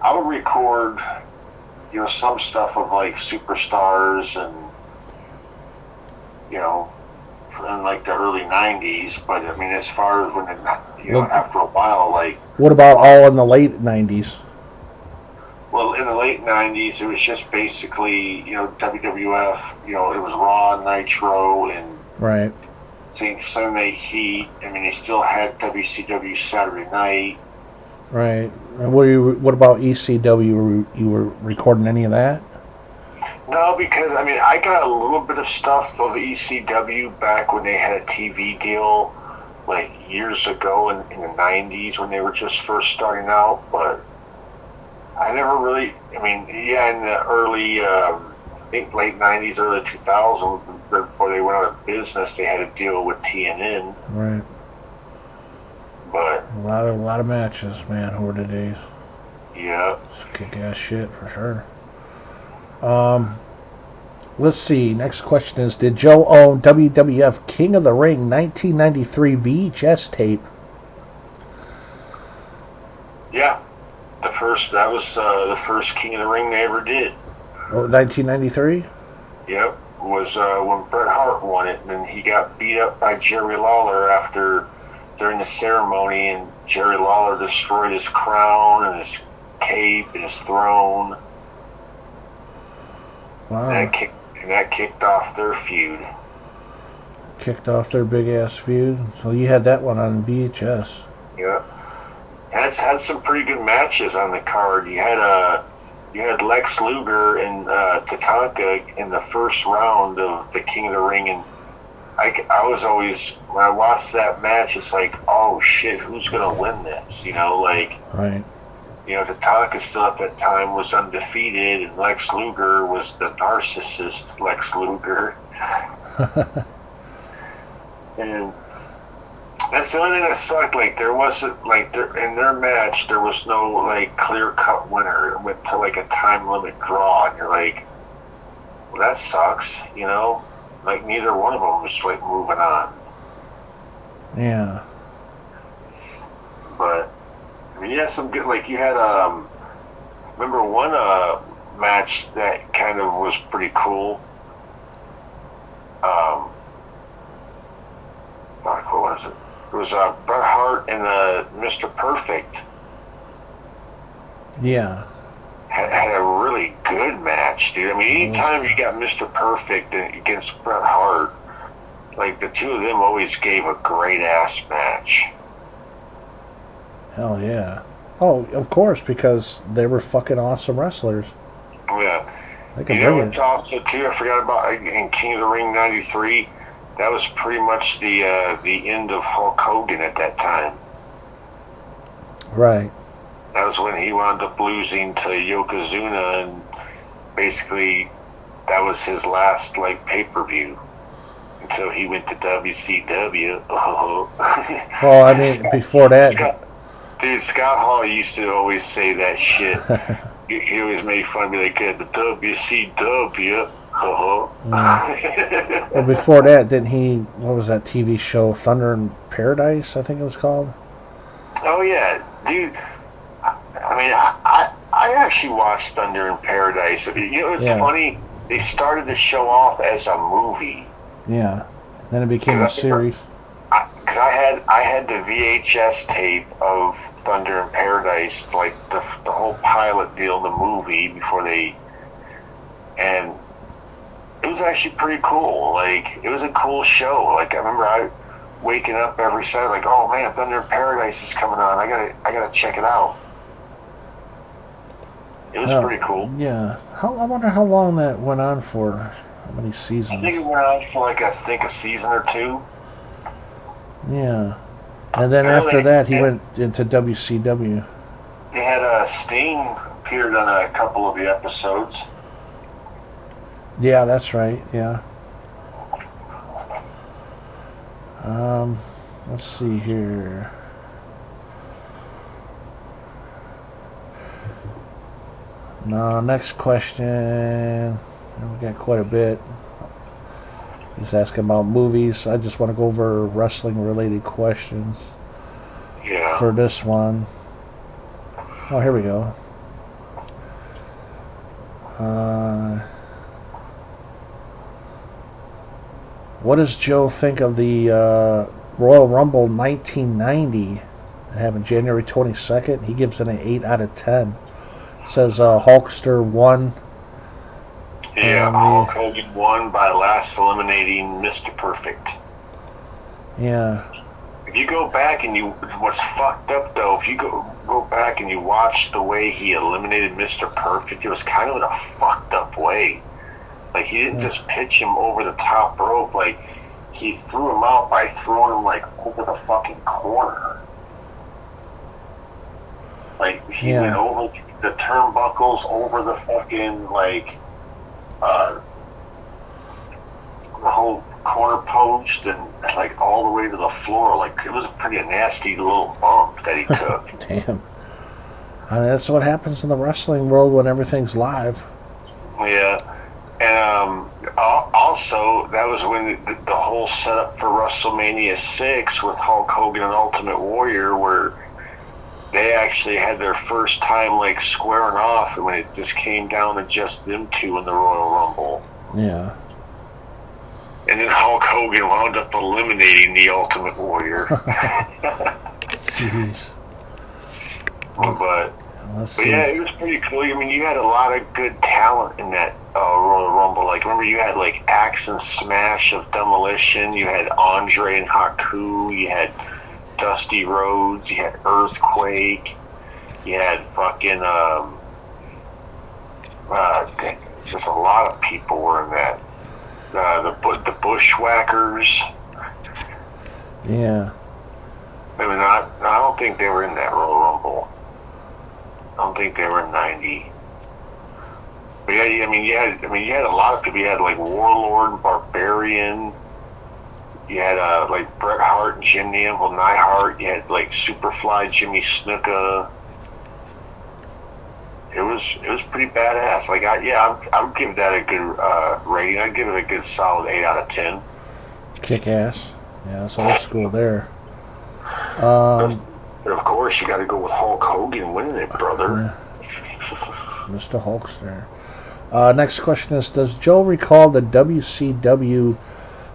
I would record some stuff of like Superstars and in like the early '90s, but I mean, as far as when after a while, like. What about all in the late '90s? Well, in the late '90s, it was just basically WWF. It was Raw, Nitro, and right. Sunday Heat. I mean, they still had WCW Saturday Night. Right. And what about ECW? You were recording any of that? No, because I mean, I got a little bit of stuff of ECW back when they had a TV deal, like years ago in the '90s when they were just first starting out. But I never really. I mean, yeah, in the early, I think late '90s, early 2000s, before they went out of business, they had a deal with TNN. Right. But a lot of matches, man. Horde days. Yeah. Kick ass shit for sure. Let's see. Next question is: did Joe own WWF King of the Ring 1993 VHS tape? Yeah, that was the first King of the Ring they ever did. Oh, 1993. Yep, was when Bret Hart won it, and then he got beat up by Jerry Lawler during the ceremony, and Jerry Lawler destroyed his crown and his cape and his throne. Wow. And that kicked off their feud. Kicked off their big ass feud. So you had that one on VHS. Yeah. Had some pretty good matches on the card. You had Lex Luger and Tatanka in the first round of the King of the Ring, and I was always, when I watched that match, it's like, oh shit, who's gonna win this? Right. Tatanka still at that time was undefeated, and Lex Luger was the narcissist Lex Luger. And that's the only thing that sucked. Like, there wasn't, in their match, there was no, clear-cut winner. It went to, a time limit draw, and you're like, well, that sucks, Like, neither one of them was, moving on. Yeah. But, I mean, you had some good, you had, remember one match that kind of was pretty cool? What was it? It was Bret Hart and Mr. Perfect. Yeah. Had a really good match, dude. I mean, anytime you got Mr. Perfect against Bret Hart, like the two of them always gave a great ass match. Hell yeah. Oh, of course, because they were fucking awesome wrestlers. Oh, yeah. You know what also too, I forgot about in King of the Ring '93. That was pretty much the end of Hulk Hogan at that time. Right. That was when he wound up losing to Yokozuna, and basically that was his last like pay-per-view until he went to WCW. Well, I mean, before that, Scott Hall used to always say that shit. He always made fun of me like, the WCW. Well, before that, didn't he? What was that TV show? Thunder in Paradise, I think it was called. Oh yeah, dude. I mean, I actually watched Thunder in Paradise. You know, it's funny. They started the show off as a movie. Yeah. Then it became a series. Because I had the VHS tape of Thunder in Paradise, like the whole pilot deal, the movie and it was actually pretty cool. Like, it was a cool show. Like, I remember waking up every Saturday, like, oh man, Thunder in Paradise is coming on. I gotta check it out. It was pretty cool. Yeah. I wonder how long that went on for. How many seasons? I think it went on for like a season or two. Yeah. And then after that, he went into WCW. They had Sting appeared on a couple of the episodes. Yeah, that's right. Yeah. Let's see here. No, next question. We got quite a bit. He's asking about movies. I just want to go over wrestling-related questions. Yeah. For this one. Oh, here we go. What does Joe think of the Royal Rumble 1990 that happened January 22nd? He gives it an 8 out of 10. Says Hulkster won. Yeah, Hulk Hogan won by last eliminating Mr. Perfect. Yeah. If you go back and what's fucked up though, if you go back and you watch the way he eliminated Mr. Perfect, it was kind of in a fucked up way. Like, he didn't just pitch him over the top rope. Like, he threw him out by throwing him, like, over the fucking corner. Like, he went over the turnbuckles, over the fucking, like, the whole corner post, and, like, all the way to the floor. Like, it was a pretty nasty little bump that he took. Damn. I mean, that's what happens in the wrestling world when everything's live. Yeah. And also, that was when the whole setup for WrestleMania 6 with Hulk Hogan and Ultimate Warrior, where they actually had their first time, like, squaring off, and when it just came down to just them two in the Royal Rumble. Yeah. And then Hulk Hogan wound up eliminating the Ultimate Warrior. Jeez. But yeah, it was pretty cool. I mean, you had a lot of good talent in that Royal Rumble. Like, remember, you had like Axe and Smash of Demolition. You had Andre and Haku. You had Dusty Rhodes. You had Earthquake. You had fucking just a lot of people were in that. The Bushwhackers. Yeah. I mean, I don't think they were in that Royal Rumble. I don't think they were in '90. But yeah, I mean, you had a lot of people. You had like Warlord, Barbarian. You had like Bret Hart, Jim the Anvil Neidhart. You had like Superfly, Jimmy Snuka. It was pretty badass. Like, I would give that a good rating. I'd give it a good solid 8 out of 10. Kick ass. Yeah, that's old school there. But of course, you got to go with Hulk Hogan winning it, brother. Mr. Hulkster. Next question is, does Joe recall the WCW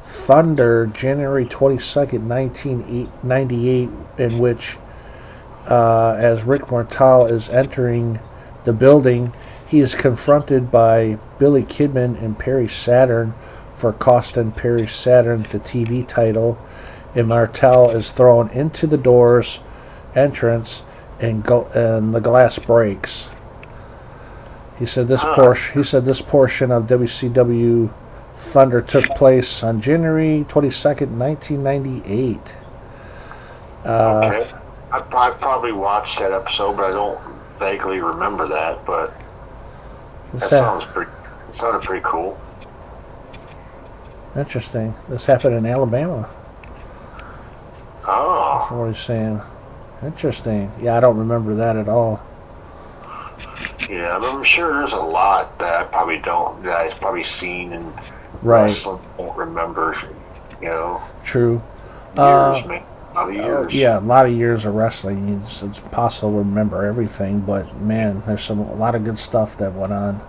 Thunder, January 22nd, 1998, in which, as Rick Martel is entering the building, he is confronted by Billy Kidman and Perry Saturn for costing Perry Saturn the TV title, and Martel is thrown into the door's entrance, and the glass breaks. He said this portion of WCW Thunder took place on January 22nd, 1998. Okay. I probably watched that episode, but I don't vaguely remember that. But that sounded pretty cool. Interesting. This happened in Alabama. Oh. That's what he's saying. Interesting. Yeah, I don't remember that at all. Yeah, I'm sure there's a lot that I probably don't, that I've probably seen and wrestling don't remember, you know. True. Years, man. A lot of years. Yeah, a lot of years of wrestling. It's impossible to remember everything, but man, there's a lot of good stuff that went on.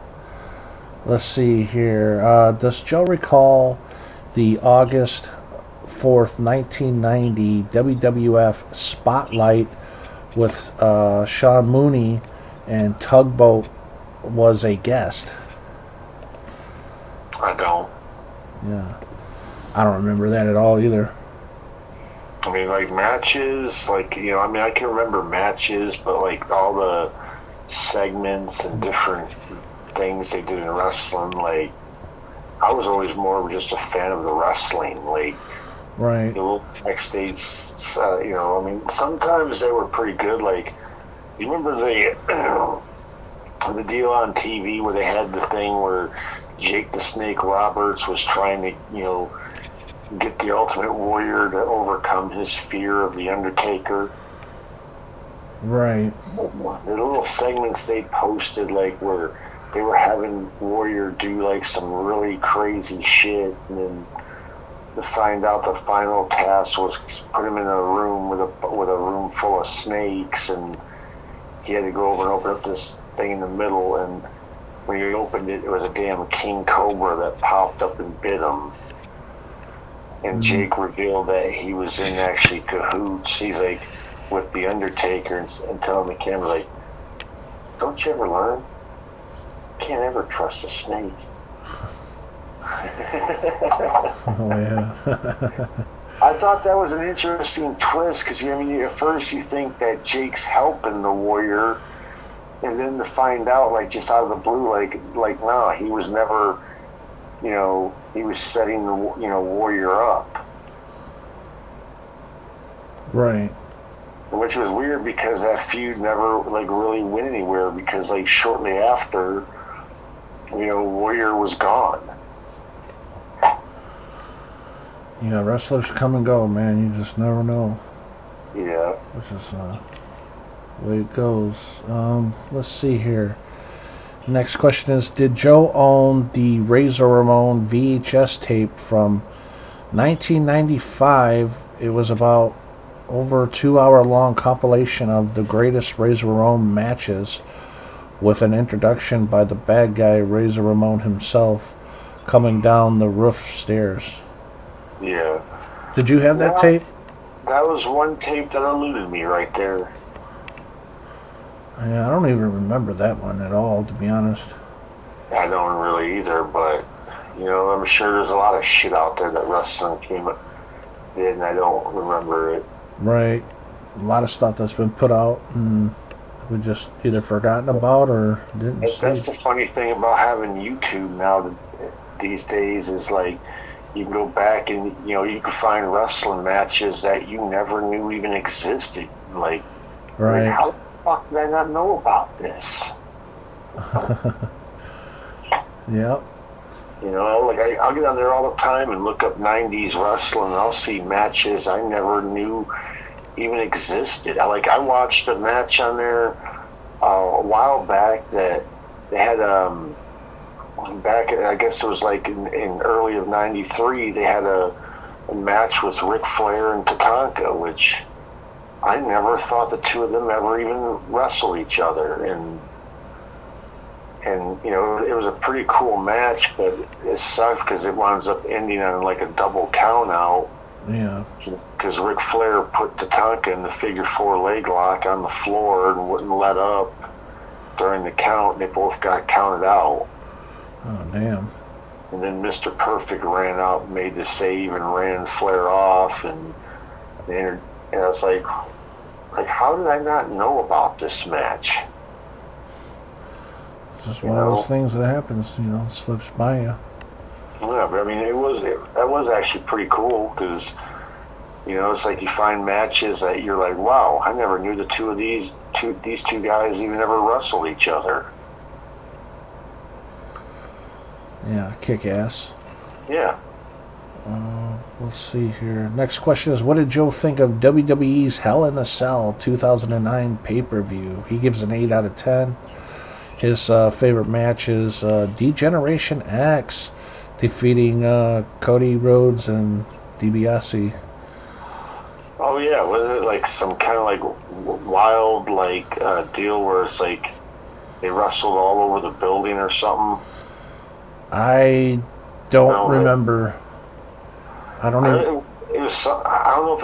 Let's see here. Does Joe recall the August 4th, 1990 WWF Spotlight with Sean Mooney and Tugboat was a guest? I don't. Yeah. I don't remember that at all either. I mean, like matches, like, you know, I mean, I can remember matches, but like all the segments and different things they did in wrestling, like, I was always more of just a fan of the wrestling, like, right. The little backstage, you know, I mean, sometimes they were pretty good, like, you remember the deal on TV where they had the thing where Jake the Snake Roberts was trying to, you know, get the Ultimate Warrior to overcome his fear of the Undertaker. Right. The little segments they posted, like, where they were having Warrior do like some really crazy shit, and then to find out the final task was put him in a room with a room full of snakes, and he had to go over and open up this thing in the middle, and when he opened it, it was a damn king cobra that popped up and bit him. And Jake revealed that he was in actually cahoots. He's like with the Undertaker and telling the camera, like, don't you ever learn? You can't ever trust a snake. Oh, yeah. I thought that was an interesting twist because, I mean, at first you think that Jake's helping the Warrior, and then to find out, like, just out of the blue, like, nah, he was never, you know, he was setting the, you know, Warrior up. Right. Which was weird because that feud never, like, really went anywhere because, like, shortly after, you know, Warrior was gone. Yeah, wrestlers come and go, man. You just never know. Yeah. Which is the way it goes. Let's see here. Next question is, did Joe own the Razor Ramon VHS tape from 1995? It was about over a 2-hour long compilation of the greatest Razor Ramon matches with an introduction by the bad guy Razor Ramon himself coming down the roof stairs. Yeah. Did you have that tape? That was one tape that eluded me right there. Yeah, I don't even remember that one at all, to be honest. I don't really either, but, you know, I'm sure there's a lot of shit out there that wrestling came up did, and I don't remember it. Right. A lot of stuff that's been put out, and we just either forgotten about or didn't see. That's the funny thing about having YouTube now these days is, like, you can go back and, you know, you can find wrestling matches that you never knew even existed. Like, right. Like, how the fuck did I not know about this? Yep. You know, like, I'll get on there all the time and look up 90s wrestling, and I'll see matches I never knew even existed. I watched a match on there a while back that they had, back, I guess it was like in early of 93, they had a match with Ric Flair and Tatanka, which I never thought the two of them ever even wrestled each other. And and it was a pretty cool match, but it sucked because it winds up ending on like a double count out. Yeah. Because Ric Flair put Tatanka in the figure 4 leg lock on the floor and wouldn't let up during the count. They both got counted out. Oh, damn. And then Mr. Perfect ran out, made the save, and ran Flair off. And I was like, how did I not know about this match? It's just one of those things that happens, slips by you. Yeah, but I mean, that was actually pretty cool because, it's like you find matches that you're like, wow, I never knew these two guys even ever wrestled each other. Yeah, kick ass. Yeah. Let's see here. Next question is, what did Joe think of WWE's Hell in a Cell 2009 pay-per-view? He gives an 8 out of 10. His favorite match is D-Generation X defeating Cody Rhodes and DiBiase. Oh yeah, was it like some kind of like wild deal where it's like they wrestled all over the building or something? I don't remember. I don't know if it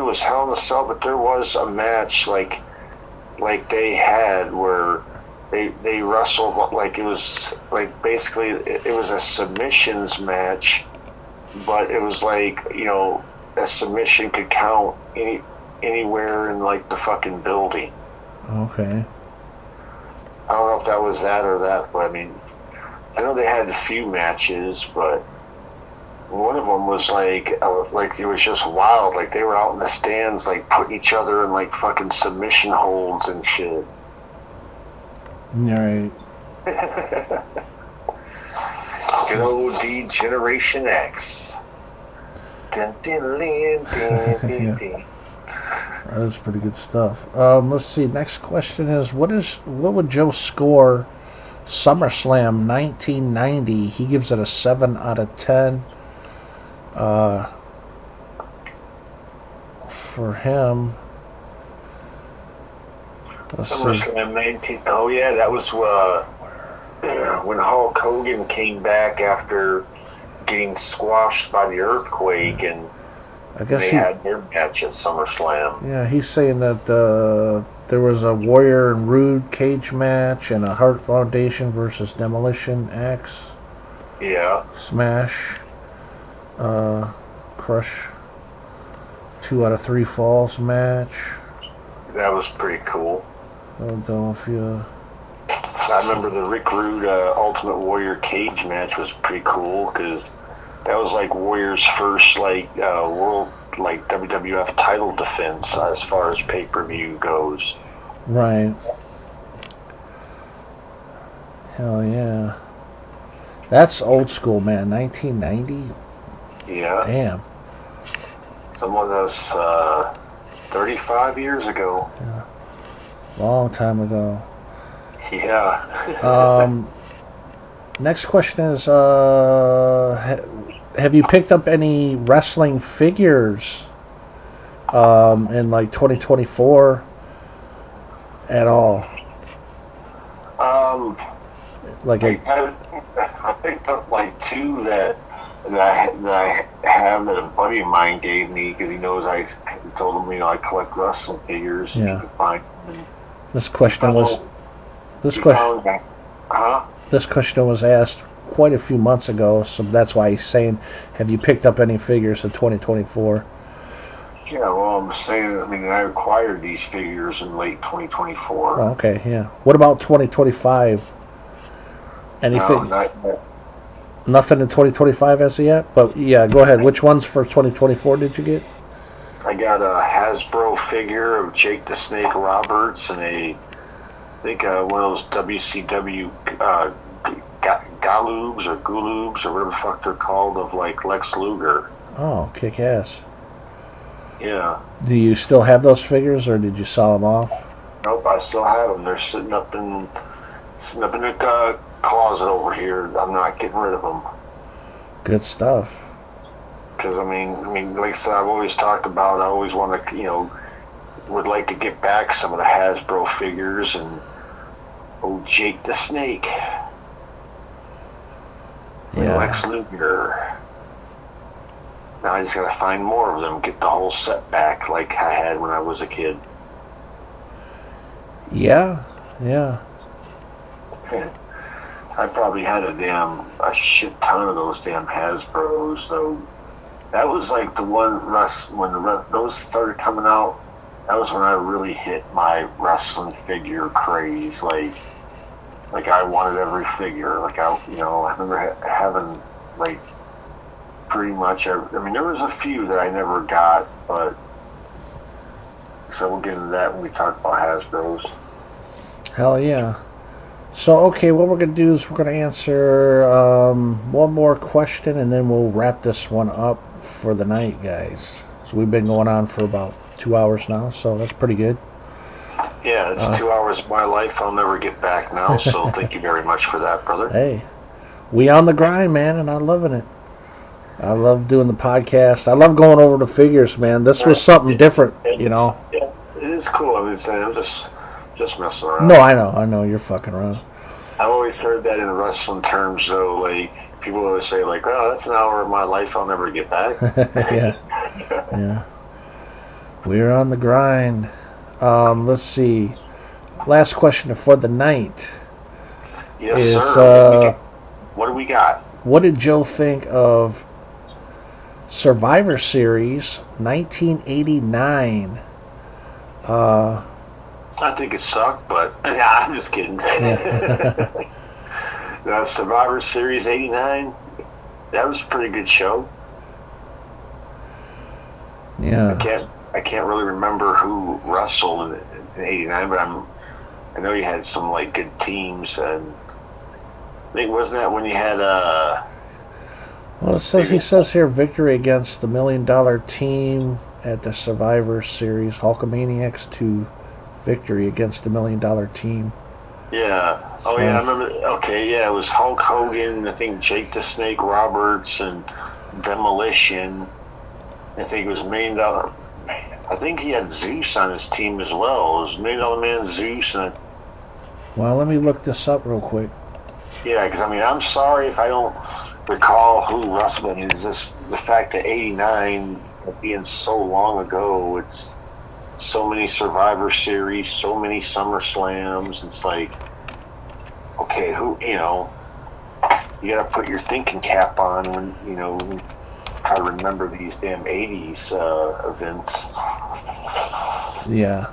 was Hell in a Cell, but there was a match like they had where they wrestled like it was like basically it was a submissions match, but it was like a submission could count anywhere in like the fucking building. Okay. I don't know if that was that or that, but I mean, I know they had a few matches, but one of them was like it was just wild. Like they were out in the stands, like putting each other in like fucking submission holds and shit. Right. Good old D-Generation X. Dun, dun, dun, dun, dun, dun. That's pretty good stuff. Let's see. Next question is, what would Joe score SummerSlam 1990? He gives it a 7 out of 10. For him, SummerSlam 19. Oh yeah, that was when Hulk Hogan came back after getting squashed by the earthquake, and I guess they had their match at SummerSlam. Yeah, he's saying that there was a Warrior and Rude cage match and a Hart Foundation versus Demolition X. Yeah. Smash. Crush. 2 out of 3 falls match. That was pretty cool. I don't know if you... I remember the Rick Rude Ultimate Warrior cage match was pretty cool because that was like Warrior's first world WWF title defense as far as pay-per-view goes. Right. Hell yeah. That's old school, man. 1990? Yeah. Damn. Someone that's 35 years ago. Yeah. Long time ago. Yeah. Next question is, have you picked up any wrestling figures in 2024 at all? I picked up 2 that I have that a buddy of mine gave me because he knows I told him I collect wrestling figures. And you can find them. This question was asked quite a few months ago, so that's why he's saying, have you picked up any figures in 2024? Yeah, well, I'm saying, I acquired these figures in late 2024. Oh, okay, yeah. What about 2025? Anything? No, nothing in 2025 as of yet? But yeah, go ahead. Which ones for 2024 did you get? I got a Hasbro figure of Jake the Snake Roberts and I think one of those WCW Galoobs or Galoobs or whatever the fuck they're called of Lex Luger. Oh, kick ass. Yeah. Do you still have those figures or did you sell them off? Nope, I still have them. They're sitting up in the closet over here. I'm not getting rid of them. Good stuff. Because like I said, I've always talked about. I always want to, would like to get back some of the Hasbro figures and Jake the Snake. Yeah. Lex Luger. Now I just gotta find more of them, get the whole set back like I had when I was a kid. Yeah. Yeah. I probably had a shit ton of those damn Hasbros. So that was like the one when those started coming out. That was when I really hit my wrestling figure craze. Like I wanted every figure. Like I remember having like pretty much every. I mean, there was a few that I never got, but so we'll get into that when we talk about Hasbros. Hell yeah. So, okay, what we're going to do is we're going to answer one more question, and then we'll wrap this one up for the night, guys. So we've been going on for about 2 hours now, so that's pretty good. Yeah, it's 2 hours of my life I'll never get back now, so thank you very much for that, brother. Hey, we on the grind, man, and I'm loving it. I love doing the podcast. I love going over the figures, man. This was something different, you know. Yeah, it is cool. I'm just messing around. No, I know. You're fucking around. I've always heard that in wrestling terms, though. Like, people always say, like, "Oh, that's an hour of my life I'll never get back." Yeah. We're on the grind. Let's see. Last question for the night. Yes, sir. What do we got? What did Joe think of Survivor Series 1989? I think it sucked, but yeah, I'm just kidding. Survivor Series '89. That was a pretty good show. Yeah. I can't really remember who wrestled in '89, but I know you had some like good teams, and I think wasn't that when you had Well, he says here victory against the $1 Million Team at the Survivor Series, Hulkamaniacs to victory against the $1 Million Team. Yeah. Oh, yeah, I remember. Okay, yeah, it was Hulk Hogan, I think Jake the Snake Roberts, and Demolition. I think it was $1 Million. I think he had Zeus on his team as well. It was $1 Million Man Zeus. Well, let me look this up real quick. Yeah, because I mean, I'm sorry if I don't recall who wrestled. Is this the fact that '89 being so long ago? It's so many Survivor Series, so many SummerSlams. It's like, okay, who, you got to put your thinking cap on when, try to remember these damn '80s events. Yeah.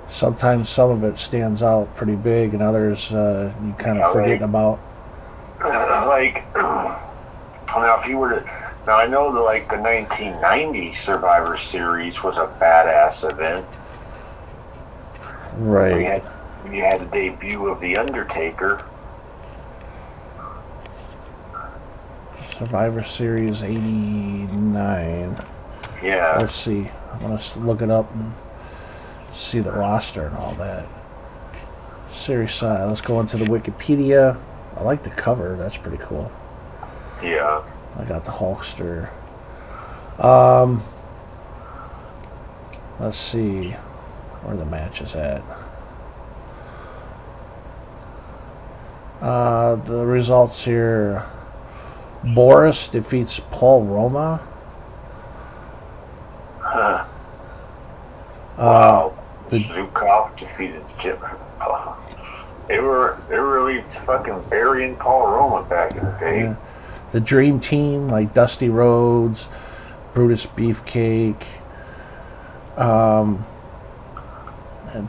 Sometimes some of it stands out pretty big, and others you kind of forget about. Like, now if you were to, now I know the 1990 Survivor Series was a badass event. Right. You had the debut of The Undertaker. Survivor Series '89. Yeah. Let's see. I'm going to look it up and see the roster and all that. Series side. Let's go into the Wikipedia. I like the cover. That's pretty cool. Yeah. I got the Hulkster. Let's see where the match is at. The results here. Boris defeats Paul Roma. Wow. Zukov defeated Jim. They were really fucking burying Paul Roma back in the day. Yeah. The Dream Team, like Dusty Rhodes, Brutus Beefcake, and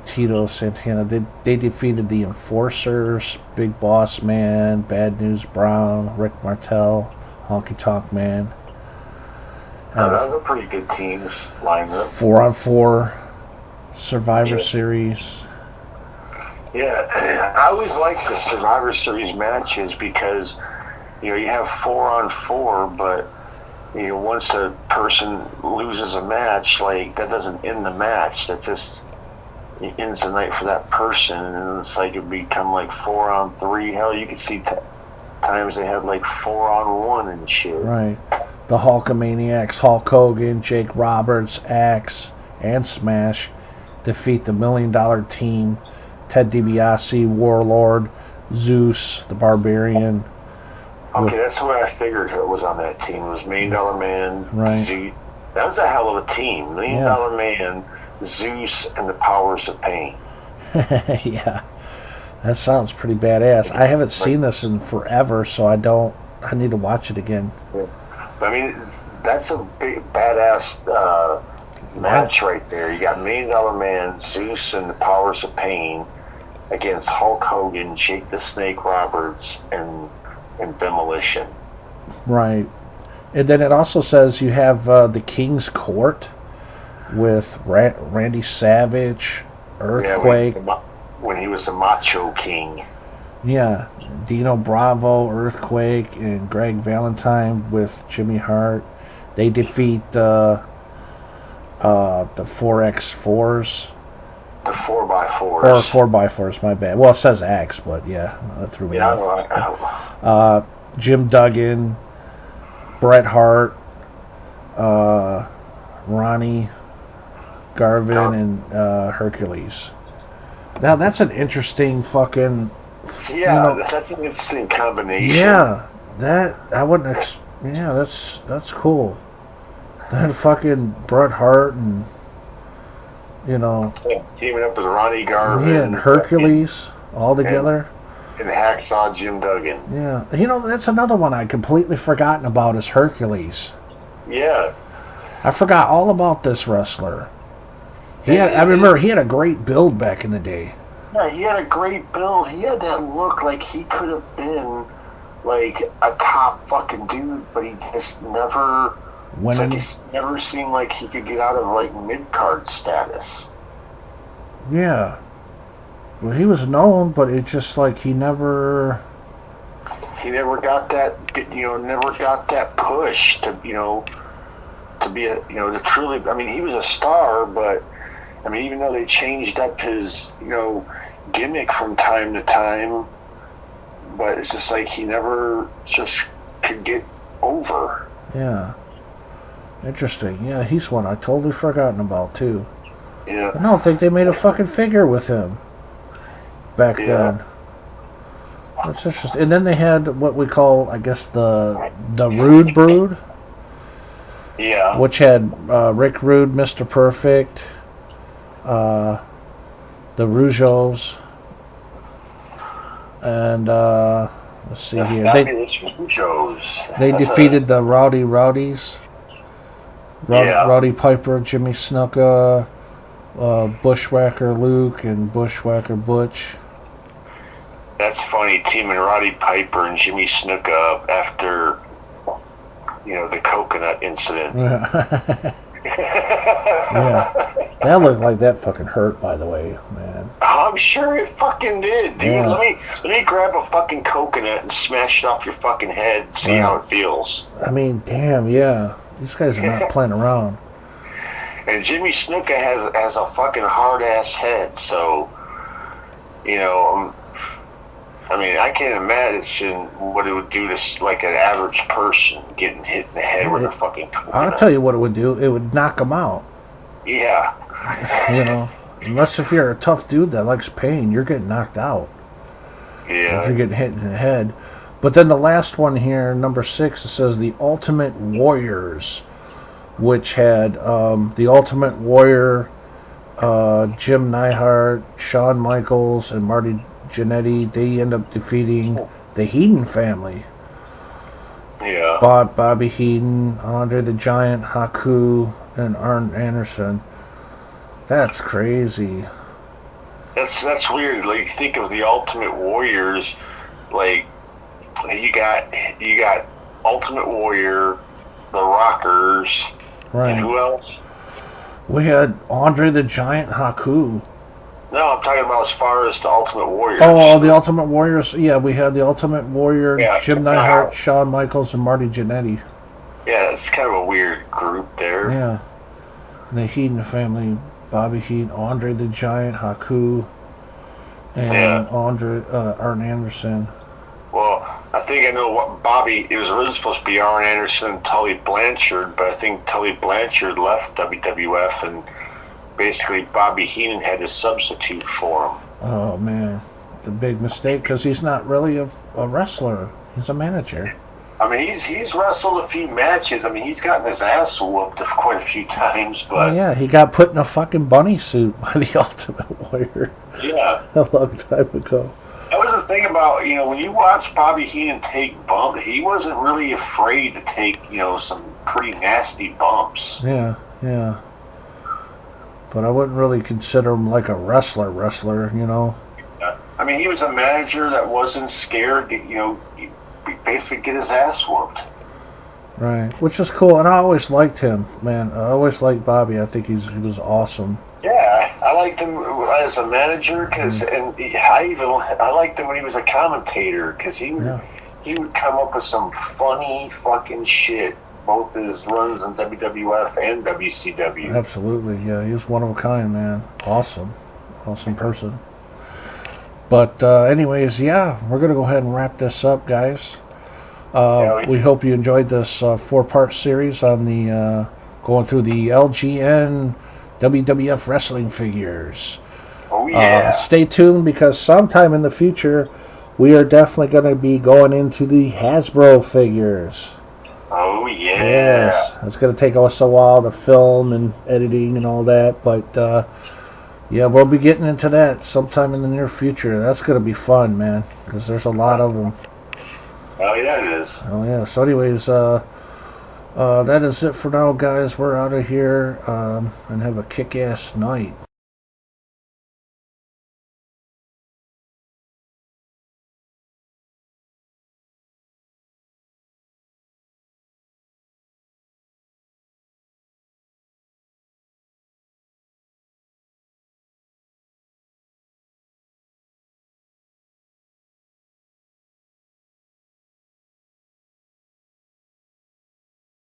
Tito Santana. They defeated the Enforcers, Big Boss Man, Bad News Brown, Rick Martel, Honky Tonk Man. That was a pretty good teams lineup. 4-on-4 Survivor Series. Yeah, I always like the Survivor Series matches because you have 4-on-4, but once a person loses a match, that doesn't end the match. That just ends the night for that person, and it's it become 4-on-3. Hell, you could see times they had 4-on-1 and shit. Right. The Hulkamaniacs, Hulk Hogan, Jake Roberts, Axe, and Smash defeat the $1 Million Team, Ted DiBiase, Warlord, Zeus, the Barbarian, Okay, that's the way I figured it was on that team. It was Million Dollar Man, Right. Zeus. That was a hell of a team. Million Dollar Man, Zeus, and the Powers of Pain. Yeah, that sounds pretty badass. I haven't seen this in forever, so I need to watch it again. I mean, that's a big badass match right there. You got Million Dollar Man, Zeus, and the Powers of Pain against Hulk Hogan, Jake the Snake Roberts, and Demolition. Right. And then it also says you have the King's Court with Randy Savage, Earthquake. Yeah, when he was the Macho King. Yeah, Dino Bravo, Earthquake, and Greg Valentine with Jimmy Hart. They defeat the 4x4s. The 4x4s. Or 4x4s, my bad. Well, it says X, but yeah, that threw me off. Jim Duggan, Bret Hart, Ronnie Garvin, and Hercules. Now, that's an interesting fucking... Yeah, that's an interesting combination. Yeah, that... I wouldn't... yeah, that's cool. That fucking Bret Hart and... Teaming up with Ronnie Garvin. Yeah, and Hercules all together. And Hacksaw Jim Duggan. Yeah. That's another one I completely forgotten about is Hercules. Yeah. I forgot all about this wrestler. I remember he had a great build back in the day. Yeah, he had a great build. He had that look like he could have been like a top fucking dude, but he just never... He never seemed like he could get out of like mid-card status. Yeah. Well, he was known, but it's just like he never got that, never got that push to be to truly. I mean, he was a star, but I mean, even though they changed up his gimmick from time to time, but it's just like he never just could get over. Yeah. Interesting. Yeah, he's one I totally forgotten about too. Yeah. I don't think they made a fucking figure with him back then. That's interesting. And then they had what we call, I guess, the Rude Brood. Yeah. Which had Rick Rude, Mr. Perfect, the Rougeaus, and let's see here. They defeated the Rowdy Rowdies. Roddy Piper, Jimmy Snuka, Bushwhacker Luke, and Bushwhacker Butch. That's funny, teaming Roddy Piper and Jimmy Snuka after, the coconut incident. Yeah. That looked like that fucking hurt, by the way, man. I'm sure it fucking did, dude. Yeah. Let me grab a fucking coconut and smash it off your fucking head and see how it feels. I mean, damn, yeah. These guys are not playing around. And Jimmy Snuka has a fucking hard ass head, so I mean, I can't imagine what it would do to like an average person getting hit in the head with a fucking coconut. I'll tell you what it would do. It would knock them out. Yeah. Unless if you're a tough dude that likes pain, you're getting knocked out. Yeah. If you're getting hit in the head. But then the last one here, number 6, it says the Ultimate Warriors, which had the Ultimate Warrior, Jim Neidhart, Shawn Michaels, and Marty Jannetty. They end up defeating the Heenan family. Yeah. Bobby Heenan, Andre the Giant, Haku, and Arn Anderson. That's crazy. That's weird. Like, think of the Ultimate Warriors, like. You got Ultimate Warrior, the Rockers, right. And who else? We had Andre the Giant, Haku. No, I'm talking about as far as the Ultimate Warriors. Oh, the Ultimate Warriors. Yeah, we had the Ultimate Warrior, Jim Neidhart, Wow. Shawn Michaels, and Marty Jannetty. Yeah, it's kind of a weird group there. Yeah. And the Heenan family, Bobby Heenan, Andre the Giant, Haku, and Arn Anderson. Well, I think I know what Bobby. It was originally supposed to be Arn Anderson and Tully Blanchard, but I think Tully Blanchard left WWF, and basically Bobby Heenan had to substitute for him. Oh man, the big mistake because he's not really a wrestler. He's a manager. I mean, he's wrestled a few matches. I mean, he's gotten his ass whooped quite a few times, but Oh, yeah, he got put in a fucking bunny suit by the Ultimate Warrior. Yeah, a long time ago. that was the thing about, when you watch Bobby Heenan take bump, he wasn't really afraid to take, some pretty nasty bumps. Yeah. But I wouldn't really consider him like a wrestler, I mean, he was a manager that wasn't scared to, basically get his ass whooped. Right, which is cool, and I always liked him, man. I always liked Bobby. I think he was awesome. Yeah, I liked him as a manager I liked him when he was a commentator because he would come up with some funny fucking shit. Both his runs in WWF and WCW. Absolutely, yeah. He was one of a kind, man. Awesome person. But anyways, yeah, we're gonna go ahead and wrap this up, guys. We hope you enjoyed this 4-part series on the going through the LJN WWF wrestling figures. Oh yeah. Stay tuned because sometime in the future we are definitely going to be going into the Hasbro figures. Oh yeah. Yes, it's going to take us a while to film and editing and all that, but yeah, we'll be getting into that sometime in the near future. That's going to be fun, man, because there's a lot of them. Oh yeah, it is. Oh yeah. So anyways, that is it for now, guys. We're out of here, and have a kick-ass night.